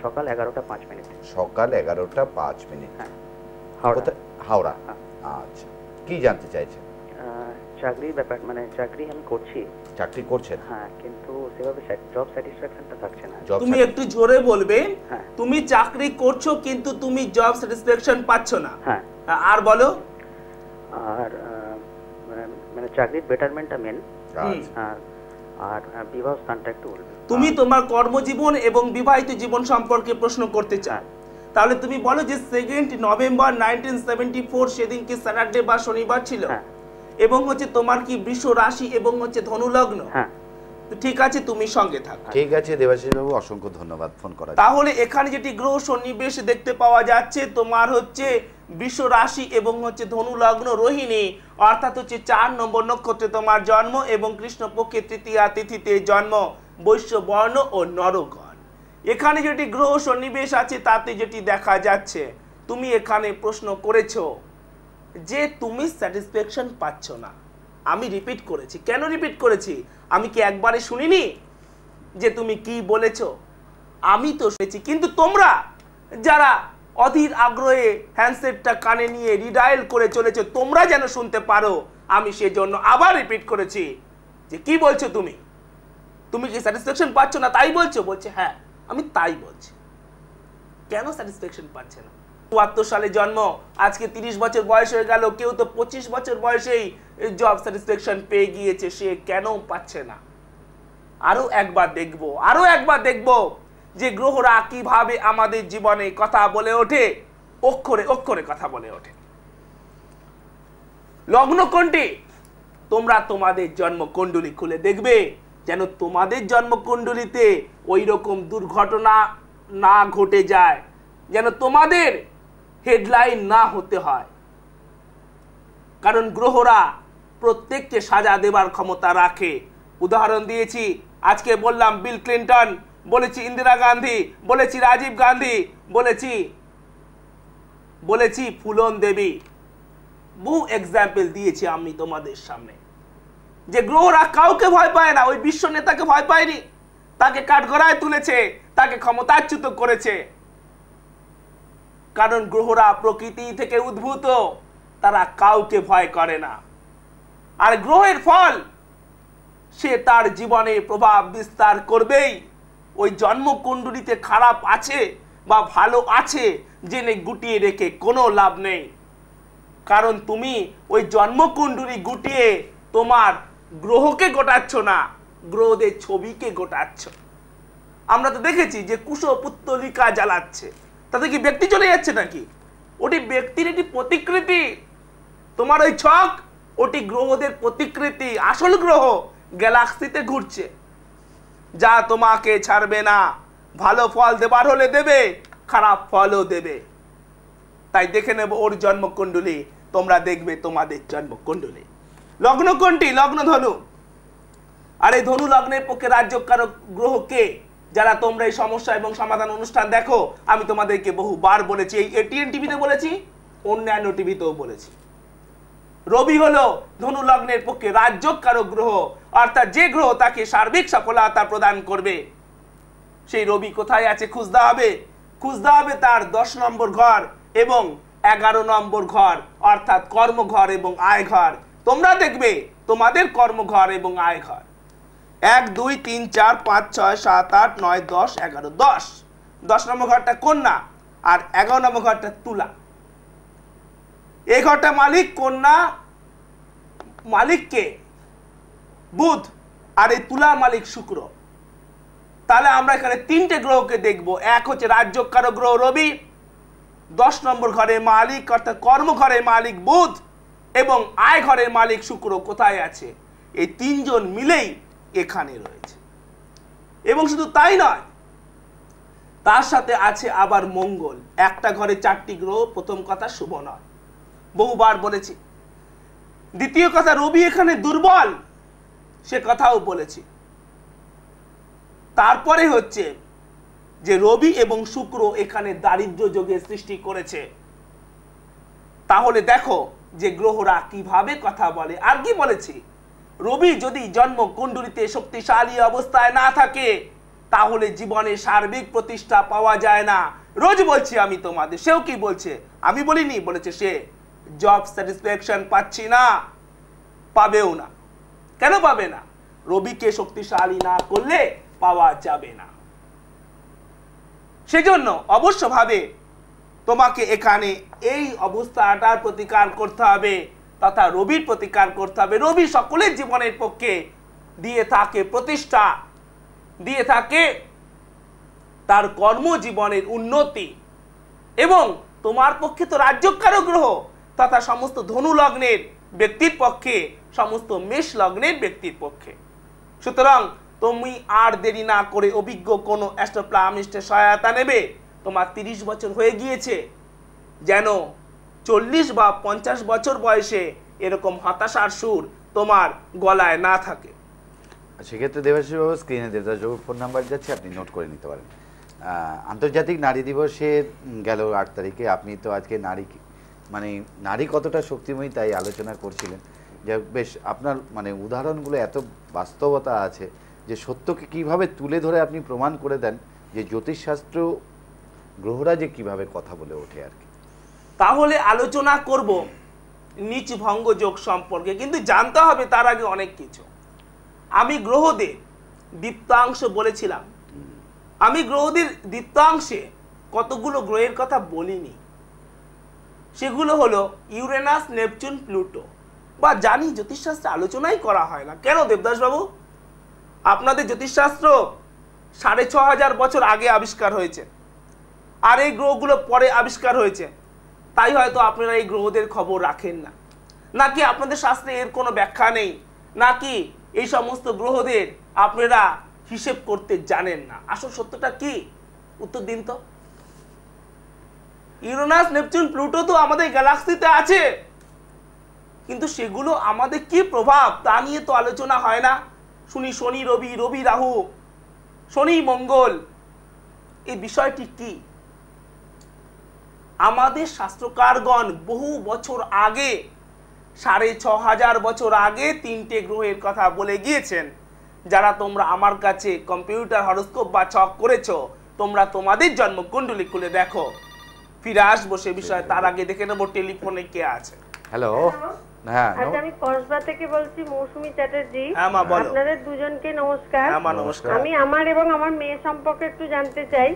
সকাল 11টা 5 মিনিট। সকাল 11টা 5 মিনিট। হ্যাঁ, হাওড়া। আচ্ছা, কি জানতে চাইছেন? চাকরির ব্যাপার, মানে চাকরি আমি করছি। চাকরি করছেন? হ্যাঁ, কিন্তু সেভাবে জব স্যাটিসফ্যাকশনটা থাকছে না। তুমি একটু জোরে বলবে। হ্যাঁ। তুমি চাকরি করছো কিন্তু তুমি জব স্যাটিসফ্যাকশন পাচ্ছ না। হ্যাঁ। আর বলো। আর মানে চাকরির বেটারমেন্টটা মেন। আর বিবাহ স্থানটা একটু বলবে। তুমি তোমার কর্মজীবন এবং বিবাহিত জীবন সম্পর্কে প্রশ্ন করতে চাও, তাহলে তুমি বলো যে 2nd নভেম্বর 1974 সেদিন কি স্যাটারডে বা শনিবার ছিল? এবং হচ্ছে তোমার কি বৃষ রাশি এবং হচ্ছে ধনু লগ্ন? হ্যাঁ। ঠিক আছে, তুমি সঙ্গে থাকো। ঠিক আছে দেবাশিস বাবু, অসংখ্য ধন্যবাদ ফোন করার জন্য। তাহলে এখানে যেটি গ্রহ সন্নিবেশ দেখতে পাওয়া যাচ্ছে, তোমার হচ্ছে বৃষ রাশি এবং হচ্ছে ধনু লগ্ন রোহিণী, অর্থাৎ হচ্ছে 4 নম্বর নক্ষত্রে তোমার জন্ম এবং কৃষ্ণপক্ষের তৃতীয়া তিথিতে জন্ম, বৈশ্য বর্ণ ও নরগণ। এখানে যেটি গ্রহ সন্নিবেশ আছে তাতে যেটি দেখা যাচ্ছে, তুমি এখানে প্রশ্ন করেছো যে তুমি স্যাটিসফ্যাকশন পাচ্ছ না। আমি রিপিট করেছি। কেন রিপিট করেছি? আমি কি একবারে শুনিনি যে তুমি কি বলেছো? আমি তো শুনেছি, কিন্তু তোমরা যারা অধীর আগ্রহে হ্যান্ডসেটটা কানে নিয়ে রিডায়াল করে চলেছো, তোমরা যেন শুনতে পারো, আমি সেজন্য আবার রিপিট করেছি যে কি বলছো তুমি? তুমি কি স্যাটিসফ্যাকশন পাচ্ছ না তাই বলছো? বলছে হ্যাঁ, আমি তাই বলছি। কেন স্যাটিসফ্যাকশন পাচ্ছে না? ৭৪ সালে জন্ম, আজকে 30 বছর বয়স হয়ে গেল, কেউ তো 25 বছর বয়সেই জব স্যাটিসফ্যাকশন পেয়ে গিয়েছে, সে কেন পাচ্ছে না? আরো একবার দেখব যে গ্রহরা কিভাবে আমাদের জীবনে কথা বলে ওঠে, অক্ষরে অক্ষরে কথা বলে ওঠে। লগ্ন কোনটি? তোমরা তোমাদের জন্মকুণ্ডলী খুলে দেখবে, যেন তোমাদের জন্মকুণ্ডলীতে ওই রকম দুর্ঘটনা না ঘটে যায়, যেন তোমাদের হেডলাইন না হতে হয়। কারণ গ্রহরা প্রত্যেককে সাজা দেবার ক্ষমতা রাখে। উদাহরণ দিয়েছি, আজকে বললাম বিল ক্লিন্টন, বলেছি ইন্দিরা গান্ধী, বলেছি রাজীব গান্ধী, বলেছি ফুলন দেবী, বহু এক্সাম্পল দিয়েছি আমি তোমাদের সামনে, যে গ্রহরা কাউকে ভয় পায় না। ওই বিশ্ব নেতাকে ভয় পায়নি, তাকে কাঠগড়ায় তুলেছে, তাকে ক্ষমতাচ্যুত করেছে। কারণ গ্রহরা প্রকৃতি থেকে উদ্ভূত, তারা কাউকে ভয় করে না। আর গ্রহের ফল সে তার জীবনে প্রভাব বিস্তার করবেই। ওই জন্মকুণ্ডলীতে খারাপ আছে বা ভালো আছে জেনে গুটিয়ে রেখে কোনো লাভ নেই। কারণ তুমি ওই জন্মকুণ্ডলী গুটিয়ে তোমার গ্রহকে গোটাচ্ছ না, গ্রহদের ছবিকে গোটাচ্ছ। আমরা তো দেখেছি যে কুশপুত্তলিকা জ্বালাচ্ছে, তাতে কি ব্যক্তি চলে যাচ্ছে নাকি? ওটি ব্যক্তির একটি প্রতিকৃতি। তোমার ওই ছক, ওটি গ্রহদের প্রতিকৃতি। আসল গ্রহ গ্যালাক্সিতে ঘুরছে, যা তোমাকে ছাড়বে না। ভালো ফল দেবার হলে দেবে, খারাপ ফলও দেবে। তাই দেখে নেব ওর জন্মকুণ্ডলী, তোমরা দেখবে তোমাদের জন্মকুণ্ডলী। লগ্ন কোনটি? লগ্ন ধনু। আর এই ধনু লগ্নের পক্ষে রাজ্যকারক গ্রহ কে? যারা তোমরা এই সমস্যা এবং সমাধান অনুষ্ঠান দেখো, আমি তোমাদেরকে বহুবার বলেছি, এই এটিএন টিভিতে বলেছি, অন্যান্য টিভিতেও বলেছি। রবি হলো ধনু লগ্নের পক্ষে রাজ্যকারক গ্রহ, অর্থাৎ যে গ্রহ তাকে সার্বিক সফলতা প্রদান করবে। সেই রবি কোথায় আছে খুঁজতে হবে তার 10 নম্বর ঘর এবং 11 নম্বর ঘর, অর্থাৎ কর্মঘর এবং আয় ঘর। তোমরা দেখবে তোমাদের কর্মঘর এবং আয় ঘর 1 2 3 4 5 6 7 8 9 10 11 10 নম্বর ঘরটা কন্যা আর 11 নম্বর ঘরটা তুলা। এই ঘরটা মালিক কন্যা, মালিককে বুধ, আর এই তুলা মালিক শুক্র। তাহলে আমরা এখানে 3টে গ্রহকে দেখব। এক হচ্ছে রাজ্যকারক গ্রহ রবি, 10 নম্বর ঘরের মালিক অর্থাৎ কর্মঘরের মালিক বুধ এবং আয় ঘরের মালিক শুক্র কোথায় আছে? এই 3 জন মিলেই এখানে রয়েছে। এবং শুধু তাই নয়, তার সাথে আছে আবার মঙ্গল। একটা ঘরে 4টি গ্রহ, প্রথম কথা শুভ নয়, বহুবার বলেছি। দ্বিতীয় কথা, রবি এখানে দুর্বল, সে কথাও বলেছি। তারপরে হচ্ছে যে রবি এবং শুক্র এখানে দারিদ্র যোগের সৃষ্টি করেছে। তাহলে দেখো যে গ্রহরা কিভাবে কথা বলে। আর কি বলেছি, রবি যদি জন্ম কুণ্ডলীতে শক্তিশালী অবস্থায় না থাকে, তাহলে জীবনে সার্বিক প্রতিষ্ঠা পাওয়া যায় না। রোজ বলছি আমি তোমাদের, সেও কি বলছে, আমি বলিনি, বলেছে সে, জব স্যাটিসফ্যাকশন পাচ্ছি না, পাবেও না। কেন পাবে না? রবিকে শক্তিশালী না করলে পাওয়া যাবে না। সেজন্য অবশ্যভাবে তোমাকে এখানে এই অবস্থাটার প্রতিকার করতে হবে, তথা রবির প্রতিকার করতে হবে। রবি সকলের জীবনের পক্ষে দিয়ে থাকে প্রতিষ্ঠা, দিয়ে থাকে তার কর্মজীবনের উন্নতি, এবং তোমার পক্ষে তো রাজ্যকারক গ্রহ, তথা সমস্ত ধনু লগ্নের ব্যক্তির পক্ষে, সমস্ত মেষ লগ্নের ব্যক্তির পক্ষে। সুতরাং তুমি আর দেরি না করে অভিজ্ঞ কোনো অ্যাস্ট্রোপ্লামিস্টের সহায়তা নেবে। তোমার 30 বছর হয়ে গিয়েছে, যেন 40 বা 50 বছর বয়সে এরকম হতাশার সুর তোমার গলায় না থাকে। সেক্ষেত্রে দেবাশিস বাবু, স্ক্রিনে দেবদাসবাবুর ফোন নাম্বার যাচ্ছে, আপনি নোট করে নিতে পারেন। আন্তর্জাতিক নারী দিবসে গেল 8 তারিখে, আপনি তো আজকে নারী কতটা শক্তিময়ী তাই আলোচনা করছিলেন। যে বেশ আপনার মানে উদাহরণগুলো এত বাস্তবতা আছে যে সত্যকে কিভাবে তুলে ধরে আপনি প্রমাণ করে দেন যে জ্যোতিষশাস্ত্র গ্রহরা যে কিভাবে কথা বলে ওঠে আর কি। তাহলে আলোচনা করব নিচ ভঙ্গ যোগ সম্পর্কে, কিন্তু জানতে হবে তার আগে অনেক কিছু। আমি গ্রহদের দীপ্তাংশ বলেছিলাম, আমি গ্রহদের দীপ্তাংশে কতগুলো গ্রহের কথা বলিনি। সেগুলো হলো ইউরেনাস, নেপচুন, প্লুটো। বা জানি জ্যোতিষশাস্ত্রে আলোচনাই করা হয় না কেন দেবদাস বাবু? আপনাদের জ্যোতিষশাস্ত্র 6500 বছর আগে আবিষ্কার হয়েছে, আর এই গ্রহগুলো পরে আবিষ্কার হয়েছে, তাই হয়তো আপনারা এই গ্রহদের খবর রাখেন না। নাকি আপনাদের শাস্ত্রে এর কোনো ব্যাখ্যা নেই, নাকি এই সমস্ত গ্রহদের আপনারা হিসেব করতে জানেন না? আসল সত্যটা কি? উত্তর দিন তো। ইউরেনাস, নেপচুন, প্লুটো তো আমাদের গ্যালাক্সিতে আছে, কিন্তু সেগুলো আমাদের কি প্রভাব তা নিয়ে তো আলোচনা হয় না। শুনি শনি রবি, রবি রাহু, শনি মঙ্গল। এই বিষয়টি কি? আমাদের শাস্ত্রকারগণ বহু বছর আগে, 6500 বছর আগে 3টে গ্রহের কথা বলে গিয়েছেন। যারা তোমরা আমার কাছে কম্পিউটার হরোস্কোপ বা ছক করেছো, তোমরা তোমাদের জন্মকুণ্ডলী খুলে দেখো। ফিরে আসবো সে বিষয়ে, তার আগে দেখে নেবো টেলিফোনে কে আছে। হ্যালো, হ্যাঁ আচ্ছা, আমি কসবা থেকে বলছি, মৌসুমী চ্যাটার্জি। হ্যাঁ মা, বলো। আপনাদের দুজনকে নমস্কার। হ্যাঁ মা, নমস্কার। আমি আমার এবং আমার মেয়ে সম্পর্কে একটু জানতে চাই।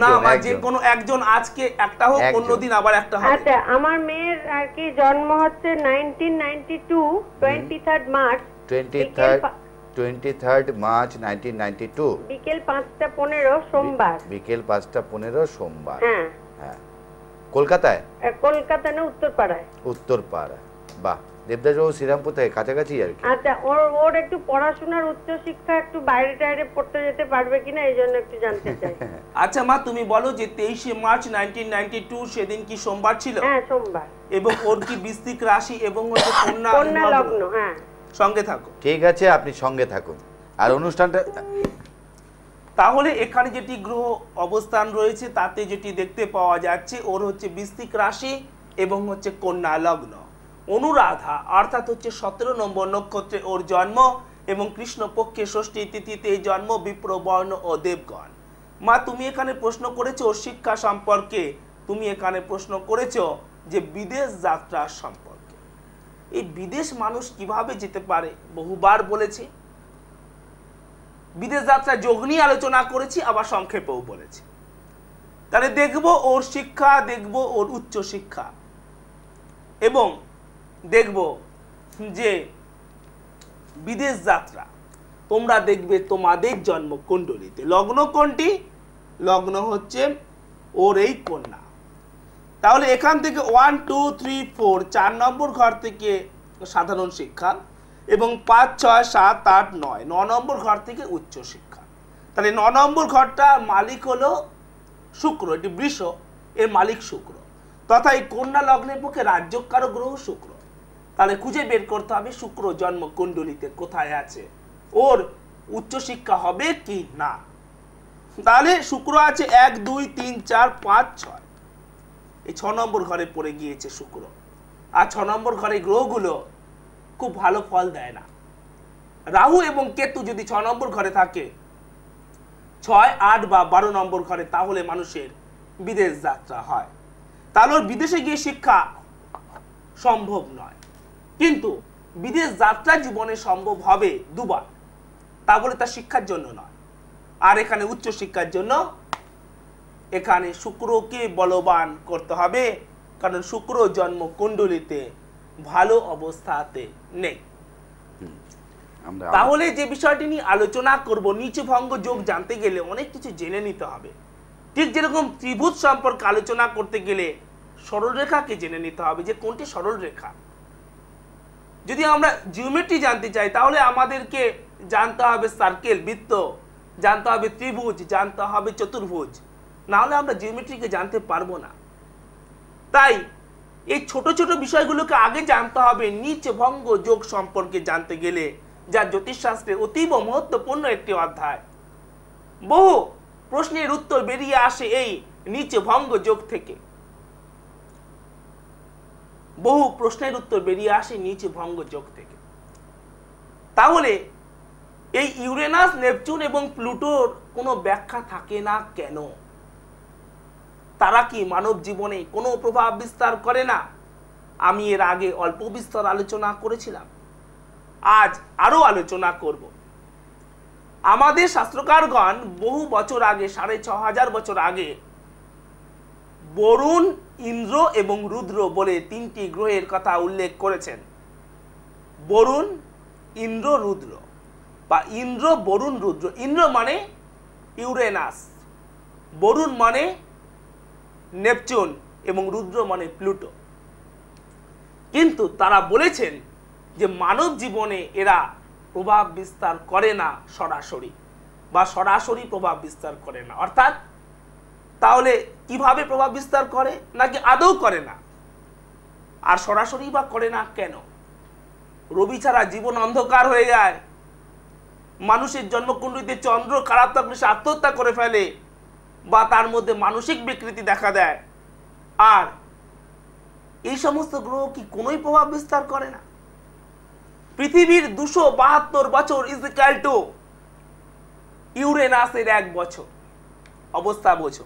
না মা, যে কোনো একজন, আজকে একটা হোক, অন্যদিন আবার একটা হবে। আচ্ছা, আমার মেয়ের আর কি জন্ম হচ্ছে 1992 23 মার্চ 23 মার্চ 1992 বিকেল 5:15 সোমবার। বিকেল 5:15 সোমবার। হ্যাঁ হ্যাঁ, কলকাতায়? কলকাতা না, উত্তরপাড়ায়। উত্তরপাড়া। বাহ, দেবদাসবাবু শ্রীরামপুর থেকে কাছাকাছি আর কি। আচ্ছা, ওর একটু পড়াশোনার উচ্চ শিক্ষা একটু বাইরে টাইরে পড়তে যেতে পারবে কিনা, এই জন্য একটু জানতে চাই। আচ্ছা মা, তুমি বলো যে 23 মার্চ 1992 সেদিন কি সোমবার ছিল? হ্যাঁ, সোমবার। এবং ওর কি বৃশ্চিক রাশি এবং হচ্ছে কন্যা লগ্ন? হ্যাঁ। সঙ্গে থাকো। ঠিক আছে, আপনি সঙ্গে থাকুন। আর অনুষ্ঠানটা তাহলে এখানে যেটি গ্রহ অবস্থান রয়েছে তাতে যেটি দেখতে পাওয়া যাচ্ছে, ওর হচ্ছে বৃশ্চিক রাশি এবং হচ্ছে কন্যা লগ্ন। অনুরাধা অর্থাৎ হচ্ছে 17 নম্বর নক্ষত্রে ওর জন্ম, এবং কৃষ্ণপক্ষে ষষ্ঠী তিথিতে জন্ম, বিপ্র বর্ণ ও দেবগণ। মা, তুমি এখানে প্রশ্ন করেছো ওর শিক্ষা সম্পর্কে, তুমি এখানে প্রশ্ন করেছো যে বিদেশ যাত্রা সম্পর্কে। এই বিদেশ মানুষ কিভাবে যেতে পারে বহুবার বলেছি। বিদেশ যাত্রা যোগ নিয়ে আলোচনা করেছি, আবার সংক্ষেপেও বলেছি। তাহলে দেখব ওর শিক্ষা, দেখব ওর উচ্চ শিক্ষা, এবং দেখব যে বিদেশ যাত্রা তোমরা দেখবে তোমাদের জন্ম কুণ্ডলিতে। লগ্ন কোনটি? লগ্ন হচ্ছে ওর এই কন্যা। তাহলে এখান থেকে 1 2 3 4 4 নম্বর ঘর থেকে সাধারণ শিক্ষা, এবং 5 6 7 8 9 9 নম্বর ঘর থেকে উচ্চ শিক্ষা। তাহলে 9 নম্বর ঘরটা মালিক হলো শুক্র, এটি বৃষ, এর মালিক শুক্র, তথা এই কন্যা লগ্নের পক্ষে রাজ্যকারক গ্রহ শুক্র। তাহলে খুঁজে বের করতে হবে শুক্র জন্ম কুণ্ডলিতে কোথায় আছে, ওর উচ্চ শিক্ষা হবে কি না। তাহলে শুক্র আছে 1 2 3 4 5 6, এই 6 নম্বর ঘরে পড়ে গিয়েছে শুক্র। আর 6 নম্বর ঘরে গ্রহগুলো খুব ভালো ফল দেয় না। রাহু এবং কেতু যদি 6 নম্বর ঘরে থাকে, 6 8 বা 12 নম্বর ঘরে, তাহলে মানুষের বিদেশ যাত্রা হয়। তাহলে ওর বিদেশে গিয়ে শিক্ষা সম্ভব নয়, কিন্তু বিদেশ যাত্রা জীবনে সম্ভব হবে দুবার, তা বলে তার শিক্ষার জন্য নয়। আর এখানে উচ্চ শিক্ষার জন্য এখানে শুক্রকে বলবান করতে হবে, কারণ শুক্র জন্ম কুণ্ডলিতে ভালো অবস্থাতে নেই। তাহলে যে বিষয়টি নিয়ে আলোচনা করব, নিচে ভঙ্গ যোগ জানতে গেলে অনেক কিছু জেনে নিতে হবে। ঠিক যেরকম ত্রিভুজ সম্পর্কে আলোচনা করতে গেলে সরলরেখাকে জেনে নিতে হবে যে কোনটি সরল রেখা। যদি আমরা জিওমেট্রি জানতে চাই তাহলে আমাদেরকে জানতে হবে সার্কেল, বৃত্ত, জানতে হবে ত্রিভুজ, জানতে হবে চতুর্ভুজ, না হলে আমরা জিওমেট্রিকে জানতে পারবো না। তাই এই ছোট ছোট বিষয়গুলোকে আগে জানতে হবে নিচ ভঙ্গ যোগ সম্পর্কে জানতে গেলে, যা জ্যোতিষশাস্ত্রে অতীব মহত্বপূর্ণ একটি অধ্যায়। বহু প্রশ্নের উত্তর বেরিয়ে আসে এই নিচ ভঙ্গ যোগ থেকে। বহু প্রশ্নের উত্তর বেরিয়ে আসে নিচে ভঙ্গ যোগ থেকে। তাহলে এই ইউরেনাস, নেপচুন এবং প্লুটোর কোনো ব্যাখ্যা থাকে না কেন? তারা কি মানব জীবনে কোনো প্রভাব বিস্তার করে না? আমি এর আগে অল্প বিস্তর আলোচনা করেছিলাম, আজ আরো আলোচনা করব। আমাদের শাস্ত্রকারগণ বহু বছর আগে, 6500 বছর আগে, বরুণ, ইন্দ্র এবং রুদ্র বলে তিনটি গ্রহের কথা উল্লেখ করেছেন। বরুণ, ইন্দ্র, রুদ্র, বা ইন্দ্র, বরুণ, রুদ্র। ইন্দ্র মানে ইউরেনাস, বরুণ মানে নেপচুন এবং রুদ্র মানে প্লুটো। কিন্তু তারা বলেছেন যে মানব জীবনে এরা প্রভাব বিস্তার করে না সরাসরি, বা সরাসরি প্রভাব বিস্তার করে না। অর্থাৎ তাহলে কিভাবে প্রভাব বিস্তার করে, নাকি আদৌ করে না? আর সরাসরি বা করে না কেন? রবি ছাড়া জীবন অন্ধকার হয়ে যায়, মানুষের জন্মকুণ্ডলীতে চন্দ্র খারাপ সে আত্মহত্যা করে ফেলে, বা তার মধ্যে মানসিক বিকৃতি দেখা দেয়। আর এই সমস্ত গ্রহ কি কোনোই প্রভাব বিস্তার করে না? পৃথিবীর 272 বছর ইজ ইকুয়াল টু ইউরেনাসের 1 বছর। অবস্থা বোঝো,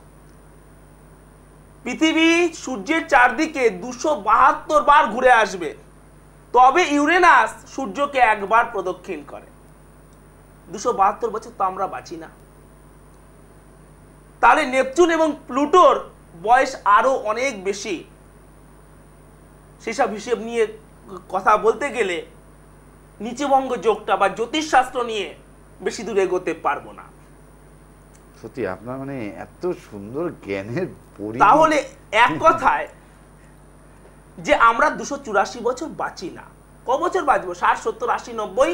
পৃথিবী সূর্যের চারদিকে 272 বার ঘুরে আসবে, তবে ইউরেনাস সূর্যকে একবার প্রদক্ষিণ করে। 272 বছর তো আমরা বাঁচি না। তাহলে নেপচুন এবং প্লুটোর বয়স আরো অনেক বেশি। সেসব হিসেব নিয়ে কথা বলতে গেলে নিচেভঙ্গ যোগটা বা জ্যোতিষশাস্ত্র নিয়ে বেশি দূর এগোতে পারবো না। সত্যি আপনার মানে এত সুন্দর জ্ঞানের পরিধি। তাহলে এক কথায় যে আমরা 284 বছর বাঁচি না, ক বছর বাঁচবো? 60, 70, 80, 90,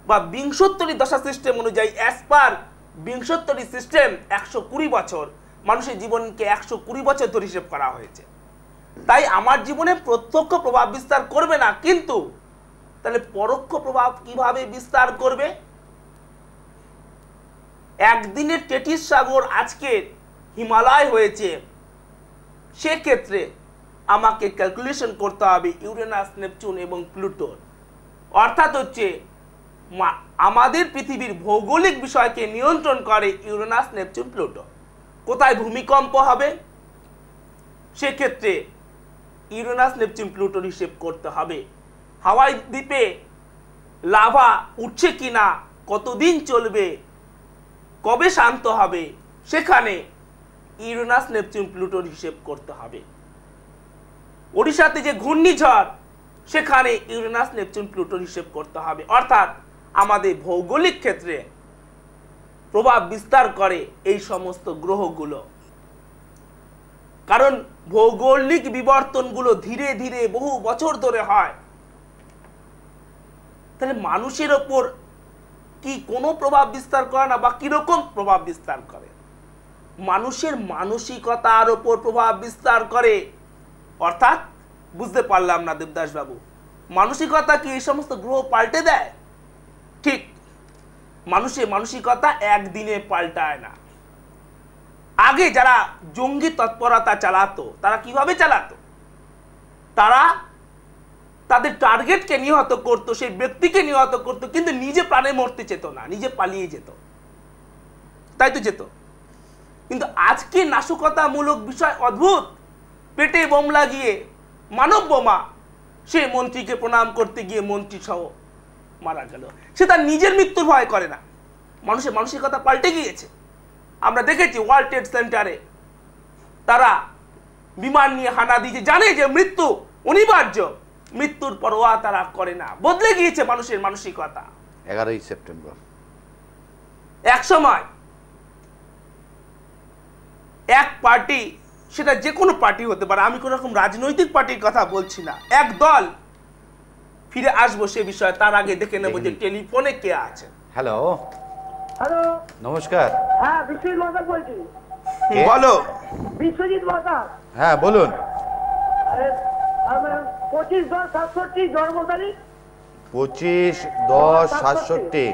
বা বিংশোত্তরী দশা সিস্টেম অনুযায়ী, অ্যাজ পার বিংশোত্তরী সিস্টেম 120 বছর। মানুষের জীবনকে 120 বছর ধরে হিসেব করা হয়েছে। তাই আমার জীবনে প্রত্যক্ষ প্রভাব বিস্তার করবে না, কিন্তু তাহলে পরোক্ষ প্রভাব কিভাবে বিস্তার করবে? একদিনের টেটিস সাগর আজকে হিমালয় হয়েছে, সেক্ষেত্রে আমাকে ক্যালকুলেশন করতে হবে ইউরেনাস, নেপচুন এবং প্লুটোর। অর্থাৎ হচ্ছে আমাদের পৃথিবীর ভৌগোলিক বিষয়কে নিয়ন্ত্রণ করে ইউরেনাস, নেপচুন, প্লুটো। কোথায় ভূমিকম্প হবে, সেক্ষেত্রে ইউরেনাস, নেপচুন, প্লুটোর হিসেব করতে হবে। হাওয়াই দ্বীপে লাভা উঠছে কিনা, কতদিন চলবে, কবে শান্ত হবে, সেখানে ইউরেনাস, নেপচুন, প্লুটোর হিসেব করতে হবে। ওড়িশাতে যে ঘূর্ণিঝড়, সেখানে ইউরেনাস, নেপচুন, প্লুটোর হিসেব করতে হবে। অর্থাৎ আমাদের ভৌগোলিক ক্ষেত্রে প্রভাব বিস্তার করে এই সমস্ত গ্রহগুলো। কারণ ভৌগোলিক বিবর্তনগুলো ধীরে ধীরে বহু বছর ধরে হয়। তাহলে মানুষের ওপর কি কোনো প্রভাব বিস্তার করে না, বা কিরকম প্রভাব বিস্তার করে? মানুষের মানসিকতার ওপর প্রভাব বিস্তার করে। অর্থাৎ বুঝতে পারলাম না দেবদাস বাবু, মানসিকতা কি এই সমস্ত গ্রহ পাল্টে দেয়? ঠিক, মানুষের মানসিকতা একদিনে পাল্টায় না। আগে যারা জঙ্গি তৎপরতা চালাতো, তারা কিভাবে চালাতো? তারা তাদের টার্গেটকে নিহত করতো, সেই ব্যক্তিকে নিহত করতো, কিন্তু নিজে প্রাণে মরতে চেত না, নিজে পালিয়ে যেত। তাই তো যেত। কিন্তু আজকে নাশকতামূলক বিষয় অদ্ভুত। পেটে বোম লাগিয়ে মানব বোমা, সে মন্ত্রীকে প্রণাম করতে গিয়ে মন্ত্রী সহ মারা গেল। সে তার নিজের মৃত্যুর ভয় করে না। মানুষের মানসিকতা পাল্টে গিয়েছে। আমরা দেখেছি ওয়ার্ল্ড ট্রেড সেন্টারে তারা বিমান নিয়ে হানা দিয়েছে, জানে যে মৃত্যু অনিবার্য, মৃত্যুর পরোয়া তারা করে না। বদলে গিয়েছে মানুষের মানসিকতা। 11ই সেপ্টেম্বর এক সময় এক পার্টি, সেটা যে কোনো পার্টি হতে পারে, আমি কোন রকম রাজনৈতিক পার্টির কথা বলছি না, এক দল, ফিরে আসবো সে বিষয়ে, তার আগে দেখে নেবো যে টেলিফোনে কে আছে। হ্যালো হ্যালো, নমস্কার। হ্যাঁ বিশ্বজিৎ মহাশয় বলছি। বলো। বিশ্বজিৎ মহাশয়, হ্যাঁ বলুন। 25/10/67 জন্ম তারিখ। 25/10/67।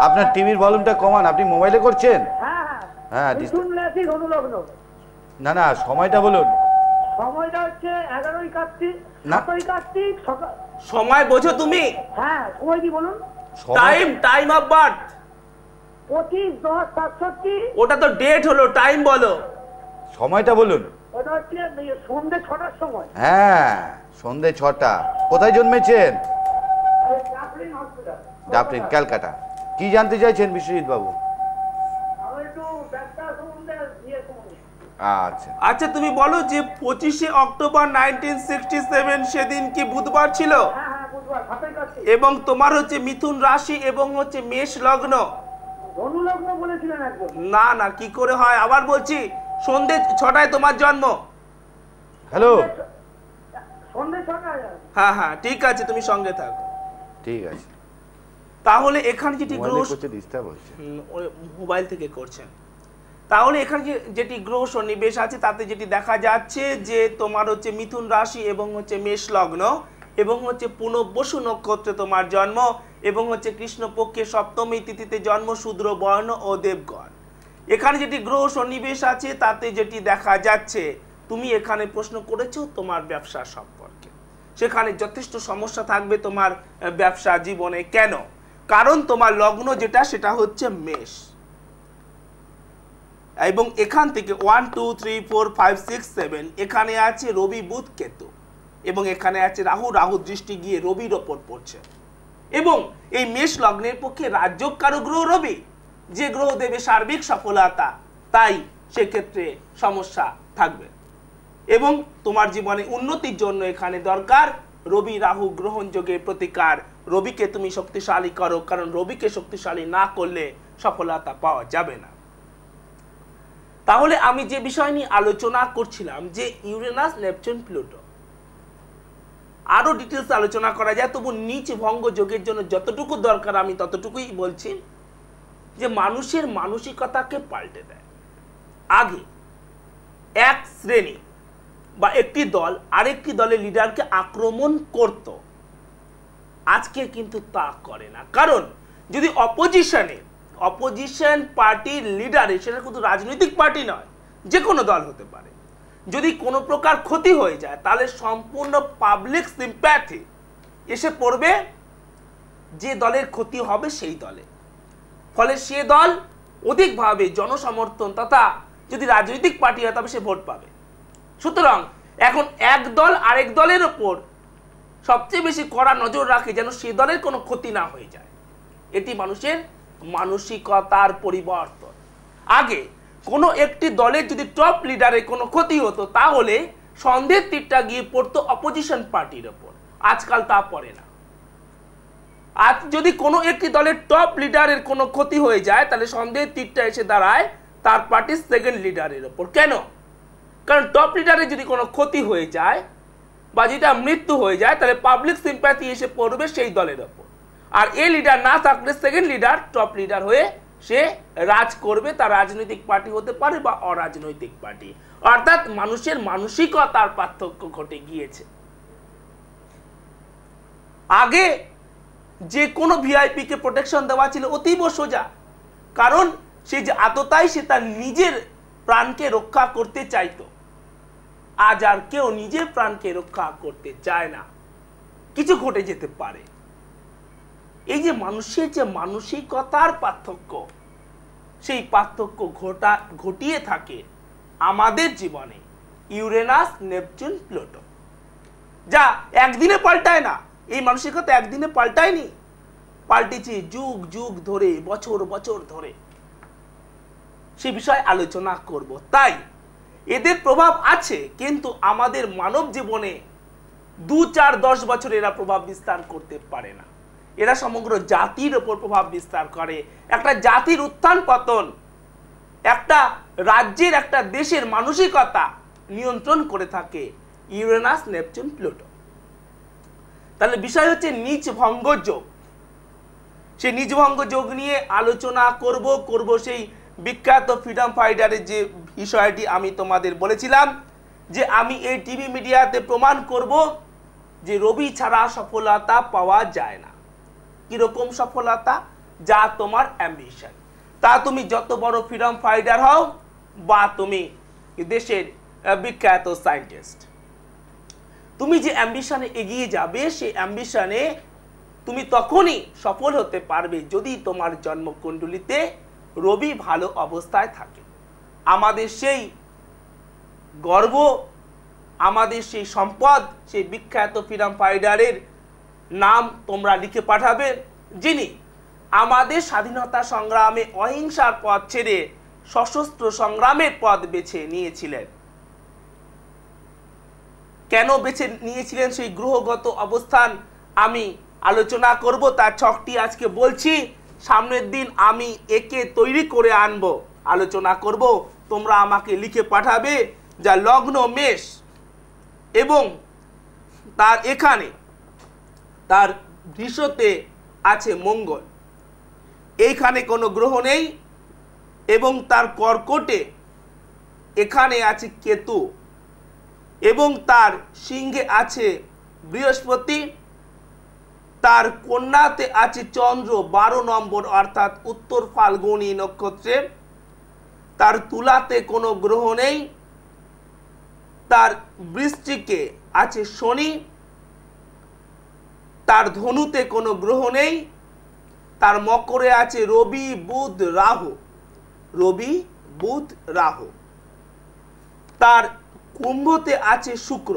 আপনার টিভির ভলিউমটা কমান, আপনি মোবাইলে করছেন? হ্যাঁ হ্যাঁ মিথুন রাশি অনুলগ্ন। না না, সময়টা বলুন। সময়টা হচ্ছে 11ই কার্তিক, না। 7ই কার্তিক সকাল। সময় বোঝো তুমি? হ্যাঁ, সময় কি বলুন? Time of birth 25/10/67। ওটা তো ডেট হলো, টাইম বলো। সময়টা বলুন। ওটা হচ্ছে সন্ধ্যে 6টার সময়। হ্যাঁ, সন্ধে 6টা। কোথায় জন্মেছেন? Dublin hospital, Dublin, Calcutta. কি জানতে চাইছেন বিশ্বজিৎ বাবু? আমি একটু ব্যবসা সম্বন্ধে আচ্ছা, আচ্ছা তুমি বলো যে 25শে অক্টোবর 1967 সেদিন কি বুধবার ছিল? হ্যাঁ হ্যাঁ, বুধবার, 7ই কার্তিক। এবং তোমার হচ্ছে মিথুন রাশি এবং হচ্ছে মেষ লগ্ন। ধনু লগ্ন বলেছিলেন একজন। না না, কি করে হয়? আবার বলছি, সন্ধে 6টায় তোমার জন্ম। হ্যালো। সন্ধ্যে 6টায়। হ্যাঁ হ্যাঁ, ঠিক আছে, তুমি সঙ্গে থাকো। ঠিক আছে। তাহলে এখানে যেটি গ্রহ ডিস্টার্ব হচ্ছে, মোবাইল থেকে করছেন, তাহলে এখানে যেটি গ্রহ সন্নিবেশ আছে তাতে যেটি দেখা যাচ্ছে যে তোমার হচ্ছে মিথুন রাশি এবং হচ্ছে মেষ লগ্ন এবং হচ্ছে পুনর্বসু নক্ষত্রে তোমার জন্ম এবং হচ্ছে কৃষ্ণপক্ষের সপ্তমী তিথিতে জন্ম, শূদ্র বর্ণ ও দেবগণ। এখানে যেটি গ্রহ সন্নিবেশ আছে তাতে যেটি দেখা যাচ্ছে, তুমি এখানে প্রশ্ন করেছো তোমার ব্যবসা সম্পর্কে, সেখানে যথেষ্ট সমস্যা থাকবে তোমার ব্যবসা জীবনে। কেন? কারণ তোমার লগ্ন যেটা সেটা হচ্ছে মেষ এবং এখান থেকে 1 2 3 4 5 6 7 এখানে আছে রবি বুধ কেতু এবং এখানে আছে রাহু দৃষ্টি গিয়ে রবির ওপর পড়ছে এবং এই মেষ লগ্নের পক্ষে রাজ্যকারক গ্রহ রবি, যে গ্রহ দেবে সার্বিক সফলতা, তাই সেক্ষেত্রে সমস্যা থাকবে এবং তোমার জীবনে উন্নতির জন্য এখানে দরকার রবি রাহু গ্রহণযোগের প্রতিকার। রবিকে তুমি শক্তিশালী করো, কারণ রবিকে শক্তিশালী না করলে সফলতা পাওয়া যাবে না। তাহলে আমি যে বিষয় নিয়ে আলোচনা করছিলাম যে ইউরেনাস নেপচুন প্লুটো, আরো ডিটেলস আলোচনা করা যায়, তবু নিচ ভঙ্গ যোগের জন্য যতটুকু দরকার আমি ততটুকুই বলছি যে মানুষের মানসিকতাকে পাল্টে দেয়। আগে এক শ্রেণী বা একটি দল আরেকটি দলের লিডারকে আক্রমণ করত, আজকে কিন্তু তা করে না। কারণ যদি অপোজিশন পার্টির লিডারে, সেটা কিন্তু রাজনৈতিক পার্টি নয়, যে কোনো দল হতে পারে, যদি কোনো প্রকার ক্ষতি হয়ে যায় তাহলে সম্পূর্ণ পাবলিক সিম্প্যাথি এসে পড়বে যে দলের ক্ষতি হবে সেই দলে, ফলে সে দল অধিকভাবে জনসমর্থন তথা যদি রাজনৈতিক পার্টি হয় তবে সে ভোট পাবে। সুতরাং এখন এক দল আরেক দলের ওপর সবচেয়ে বেশি কড়া নজর রাখে যেন সে দলের কোনো ক্ষতি না হয়ে যায়। এটি মানুষের মানসিকতার পরিবর্তন। আগে কোনো একটি দলের যদি টপ লিডারের কোনো ক্ষতি হতো তাহলে সন্দেহের তীরটা গিয়ে পড়তো অপোজিশন পার্টির ওপর, আজকাল তা পড়ে না। আজ যদি কোনো একটি দলের টপ লিডারের কোনো ক্ষতি হয়ে যায় তাহলে সন্দেহের তীরটা এসে দাঁড়ায় তার পার্টির সেকেন্ড লিডারের ওপর। কেন? কারণ টপ লিডারের যদি কোনো ক্ষতি হয়ে যায় বা যেটা মৃত্যু হয়ে যায় তাহলে পাবলিক সিম্প্যাথি এসে পড়বে সেই দলের ওপর, আর এই লিডার না থাকলে সেকেন্ড লিডার টপ লিডার হয়ে সে রাজ করবে, তার রাজনৈতিক পার্টি হতে পারে বা অরাজনৈতিক পার্টি। অর্থাৎ মানুষের মানসিকতার পার্থক্য ঘটে গিয়েছে। আগে যে কোনো ভিআইপি কে প্রোটেকশন দেওয়া ছিল অতীব সোজা, কারণ সে যে আততায় সে তার নিজের প্রাণকে রক্ষা করতে চাইতো। আজ আর কেউ নিজের প্রাণকে রক্ষা করতে চায় না, কিছু ঘটে যেতে পারে। এই যে মানুষের যে মানসিকতার পার্থক্য, সেই পার্থক্য ঘটিয়ে থাকে আমাদের জীবনে ইউরেনাস নেপচুন প্লুটো, যা একদিনে পাল্টায় না। এই মানসিকতা একদিনে পাল্টায়নি, পাল্টেছে যুগ যুগ ধরে, বছর বছর ধরে। সে বিষয়ে আলোচনা করব। তাই এদের প্রভাব আছে, কিন্তু আমাদের মানব জীবনে 2 4 10 বছর এরা প্রভাব বিস্তার করতে পারে না। এরা সমগ্র জাতির উপর প্রভাব বিস্তার করে। একটা জাতির উত্থান পতন, একটা রাজ্যের, একটা দেশের মানসিকতা নিয়ন্ত্রণ করে থাকে ইউরেনাস নেপচুন প্লুটো। তাহলে বিষয় হচ্ছে নিচ ভঙ্গ যোগ। সেই নিচ ভঙ্গ যোগ নিয়ে আলোচনা করব সেই বিখ্যাত ফ্রিডম ফাইটারের যে বিষয়টি আমি তোমাদের বলেছিলাম যে আমি এই টিভি মিডিয়াতে প্রমাণ করব যে রবি ছাড়া সফলতা পাওয়া যায় না। কিরকম সফলতা? যা তোমার অ্যাম্বিশন, তা তুমি যত বড় ফ্রিডম ফাইটার হও বা তুমি দেশের বিখ্যাত সায়েন্টিস্ট। তুমি যে অ্যাম্বিশনে এগিয়ে যাবে, সেই অ্যাম্বিশনে তুমি তখনই সফল হতে পারবে যদি তোমার জন্মকুণ্ডলিতে রবি ভালো অবস্থায় থাকে। আমাদের সেই গর্ব, আমাদের সেই সম্পদ, সেই বিখ্যাত ফ্রিডম ফাইটারের নাম তোমরা লিখে পাঠাবে, যিনি আমাদের স্বাধীনতা সংগ্রামে অহিংসার পথ ছেড়ে সশস্ত্র সংগ্রামের পথ বেছে নিয়েছিলেন। কেন বেছে নিয়েছিলেন সেই গ্রহগত অবস্থান আমি আলোচনা করব, তার ছকটি আজকে বলছি। সামনের দিন আমি একে তৈরি করে আনবো, আলোচনা করব, তোমরা আমাকে লিখে পাঠাবে। যা লগ্ন মেষ এবং তার এখানে তার বৃষতে আছে মঙ্গল, এইখানে কোনো গ্রহ নেই, এবং তার কর্কটে এখানে আছে কেতু, এবং তার সিংহে আছে বৃহস্পতি, তার কন্যাতে আছে চন্দ্র 12 নম্বর অর্থাৎ উত্তর ফাল্গুনী নক্ষত্রে, তার তুলাতে কোনো গ্রহ নেই, তার বৃশ্চিকে আছে শনি, তার ধনুতে কোনো গ্রহ নেই, তার মকরে আছে রবি বুধ রাহু, রবি বুধ রাহু, তার কুম্ভতে আছে শুক্র,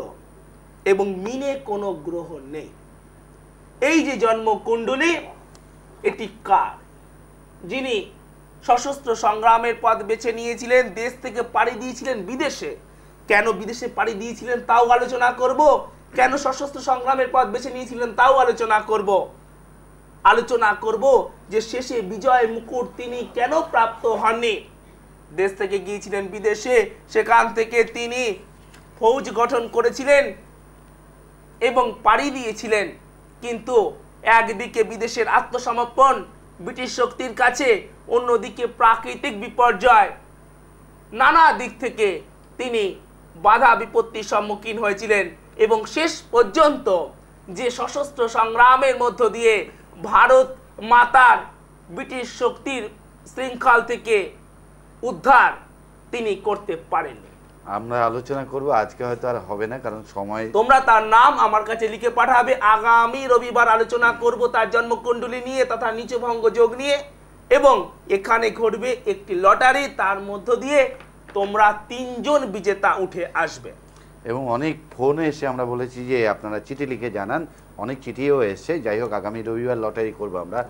এবং মিনে কোনো গ্রহ নেই। এই যে জন্মকুণ্ডলী, এটি কার? যিনি সশস্ত্র সংগ্রামের পথ বেছে নিয়েছিলেন, দেশ থেকে পাড়ি দিয়েছিলেন বিদেশে। কেন বিদেশে পাড়ি দিয়েছিলেন তাও আলোচনা করব, কেন সশস্ত্র সংগ্রামের পথ বেছে নিয়েছিলেন তাও আলোচনা করব। আলোচনা করব যে শেষে বিজয় মুকুট তিনি কেন প্রাপ্ত হননি। দেশ থেকে গিয়েছিলেন বিদেশে, সেখান থেকে তিনি ফৌজ গঠন করেছিলেন এবং পাড়ি দিয়েছিলেন, কিন্তু একদিকে বিদেশের আত্মসমর্পণ ব্রিটিশ শক্তির কাছে, অন্যদিকে প্রাকৃতিক বিপর্যয়, নানা দিক থেকে তিনি বাধা বিপত্তির সম্মুখীন হয়েছিলেন, এবং শেষ পর্যন্ত যে সশস্ত্র সংগ্রামের মধ্য দিয়ে ভারত মাতার ব্রিটিশ শক্তির শৃঙ্খল থেকে উদ্ধার তিনি করতে পারেননি। আমরা আলোচনা করব, আজকে হয়তো আর হবে না, কারণ সময়। তোমরা তার নাম আমার কাছে লিখে পাঠাবে। আগামী রবিবার আলোচনা করব তার জন্মকুণ্ডলী নিয়ে তথা নিচভঙ্গ যোগ নিয়ে, এবং এখানে ঘটবে একটি লটারি, তার মধ্য দিয়ে তোমরা 3 জন বিজেতা উঠে আসবে। এবং অনেক ফোন এসে আমরা বলেছি যে আপনারা চিঠি লিখে জানান, অনেক চিঠিও এসছে। যাই হোক, আগামী রবিবার লটারি করব আমরা।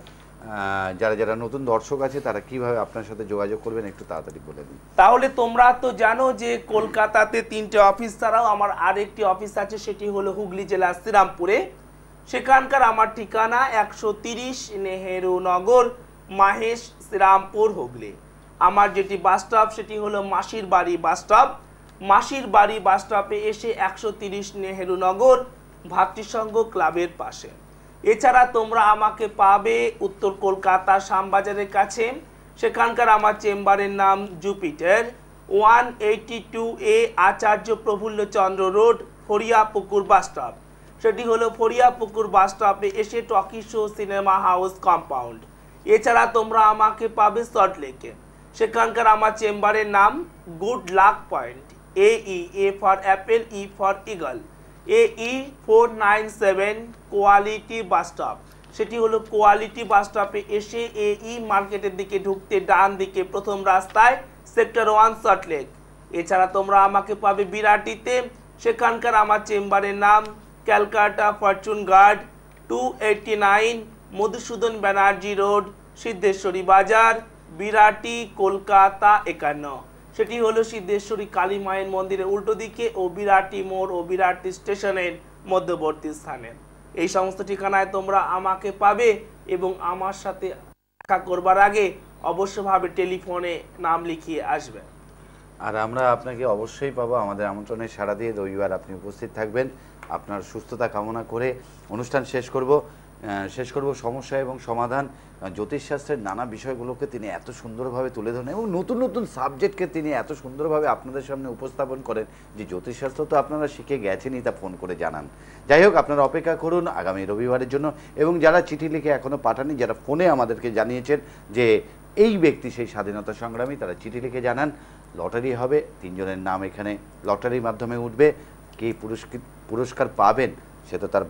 যারা যারা নতুন দর্শক আছে তারা কিভাবে আপনার সাথে যোগাযোগ করবেন একটু তাড়াতাড়ি বলে দিন। তাহলে তোমরা তো জানো যে কলকাতাতে 3টে অফিস ছাড়াও আমার আরেকটি অফিস আছে, সেটি হলো হুগলি জেলার শ্রীরামপুরে। সেখানকার আমার ঠিকানা 130 নেহেরু নগর, মাহেশ, শ্রীরামপুর, হুগলি। আমার যেটি বাস স্টপ সেটি হলো মাসির বাড়ি বাস স্টপ। মাসির বাড়ি বাস স্টপে এসে 130 নেহেরু নগর ভাতৃসংঘ ক্লাবের পাশে। এছাড়া তোমরা আমাকে পাবে উত্তর কলকাতা শ্যামবাজারের কাছে, সেখানকার আমার চেম্বারের নাম জুপিটার, 182A আচার্য প্রফুল্লচন্দ্র রোড, ফরিয়াপুকুর বাস স্টপ। সেটি হলো ফরিয়াপুকুর বাস স্টপে এসে talkie show cinema house compound. এছাড়া তোমরা আমাকে পাবে সল্টলেকে, সেখানকার আমার চেম্বারের নাম good luck point, AE for Apple, E for eagle, AE 497 quality bus stop. সেটি হলো কোয়ালিটি বাস স্টপে এসে AE মার্কেটের দিকে ঢুকতে ডান দিকে প্রথম রাস্তায়, সেক্টর 1 সল্টলেক। এছাড়া তোমরা আমাকে পাবে বিরাটিতে, সেখানকার আমার চেম্বারের নাম Calcutta fortune guard, 289 Madhusudan Banerjee road, Siddheshwari বাজার, বিরাটি, কলকাতা 51। সেটি হলো সিদ্ধেশ্বরী কালী মায়ের মন্দিরের উল্টো দিকে ও বিরাটি মোড় ও বিরাটি স্টেশনের মধ্যবর্তী স্থানে। এই সমস্ত ঠিকানায় তোমরা আমাকে পাবে, এবং আমার সাথে দেখা করবার আগে অবশ্যভাবে টেলিফোনে নাম লিখিয়ে আসবে। আর আমরা আপনাকে অবশ্যই পাবো, আমাদের আমন্ত্রণে সাড়া দিয়ে রবিবার আপনি উপস্থিত থাকবেন। আপনার সুস্থতা কামনা করে অনুষ্ঠান শেষ করব সমস্যা এবং সমাধান। জ্যোতিষশাস্ত্রের নানা বিষয়গুলোকে তিনি এত সুন্দরভাবে তুলে ধরেন এবং নতুন নতুন সাবজেক্টকে তিনি এত সুন্দরভাবে আপনাদের সামনে উপস্থাপন করেন যে জ্যোতিষশাস্ত্র তো আপনারা শিখে গেছেনই, তা ফোন করে জানান। যাই হোক, আপনারা অপেক্ষা করুন আগামী রবিবারের জন্য। এবং যারা চিঠি লিখে এখনও পাঠাননি, যারা ফোনে আমাদেরকে জানিয়েছেন যে এই ব্যক্তি সেই স্বাধীনতা সংগ্রামী, তারা চিঠি লিখে জানান। লটারি হবে, 3 জনের নাম এখানে লটারির মাধ্যমে উঠবে। কে পুরস্কার পাবেন সে তো তার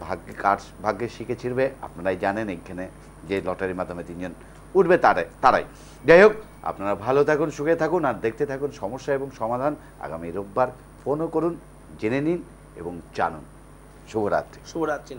ভাগ্যে শিখে ছিড়বে। আপনারাই জানেন এখানে যে লটারির মাধ্যমে 3 জন উঠবে তারাই। যাই হোক, আপনারা ভালো থাকুন, সুখে থাকুন, আর দেখতে থাকুন সমস্যা এবং সমাধান। আগামী রোববার ফোনও করুন, জেনে নিন এবং জানুন। শুভরাত্রি। শুভরাত্রি।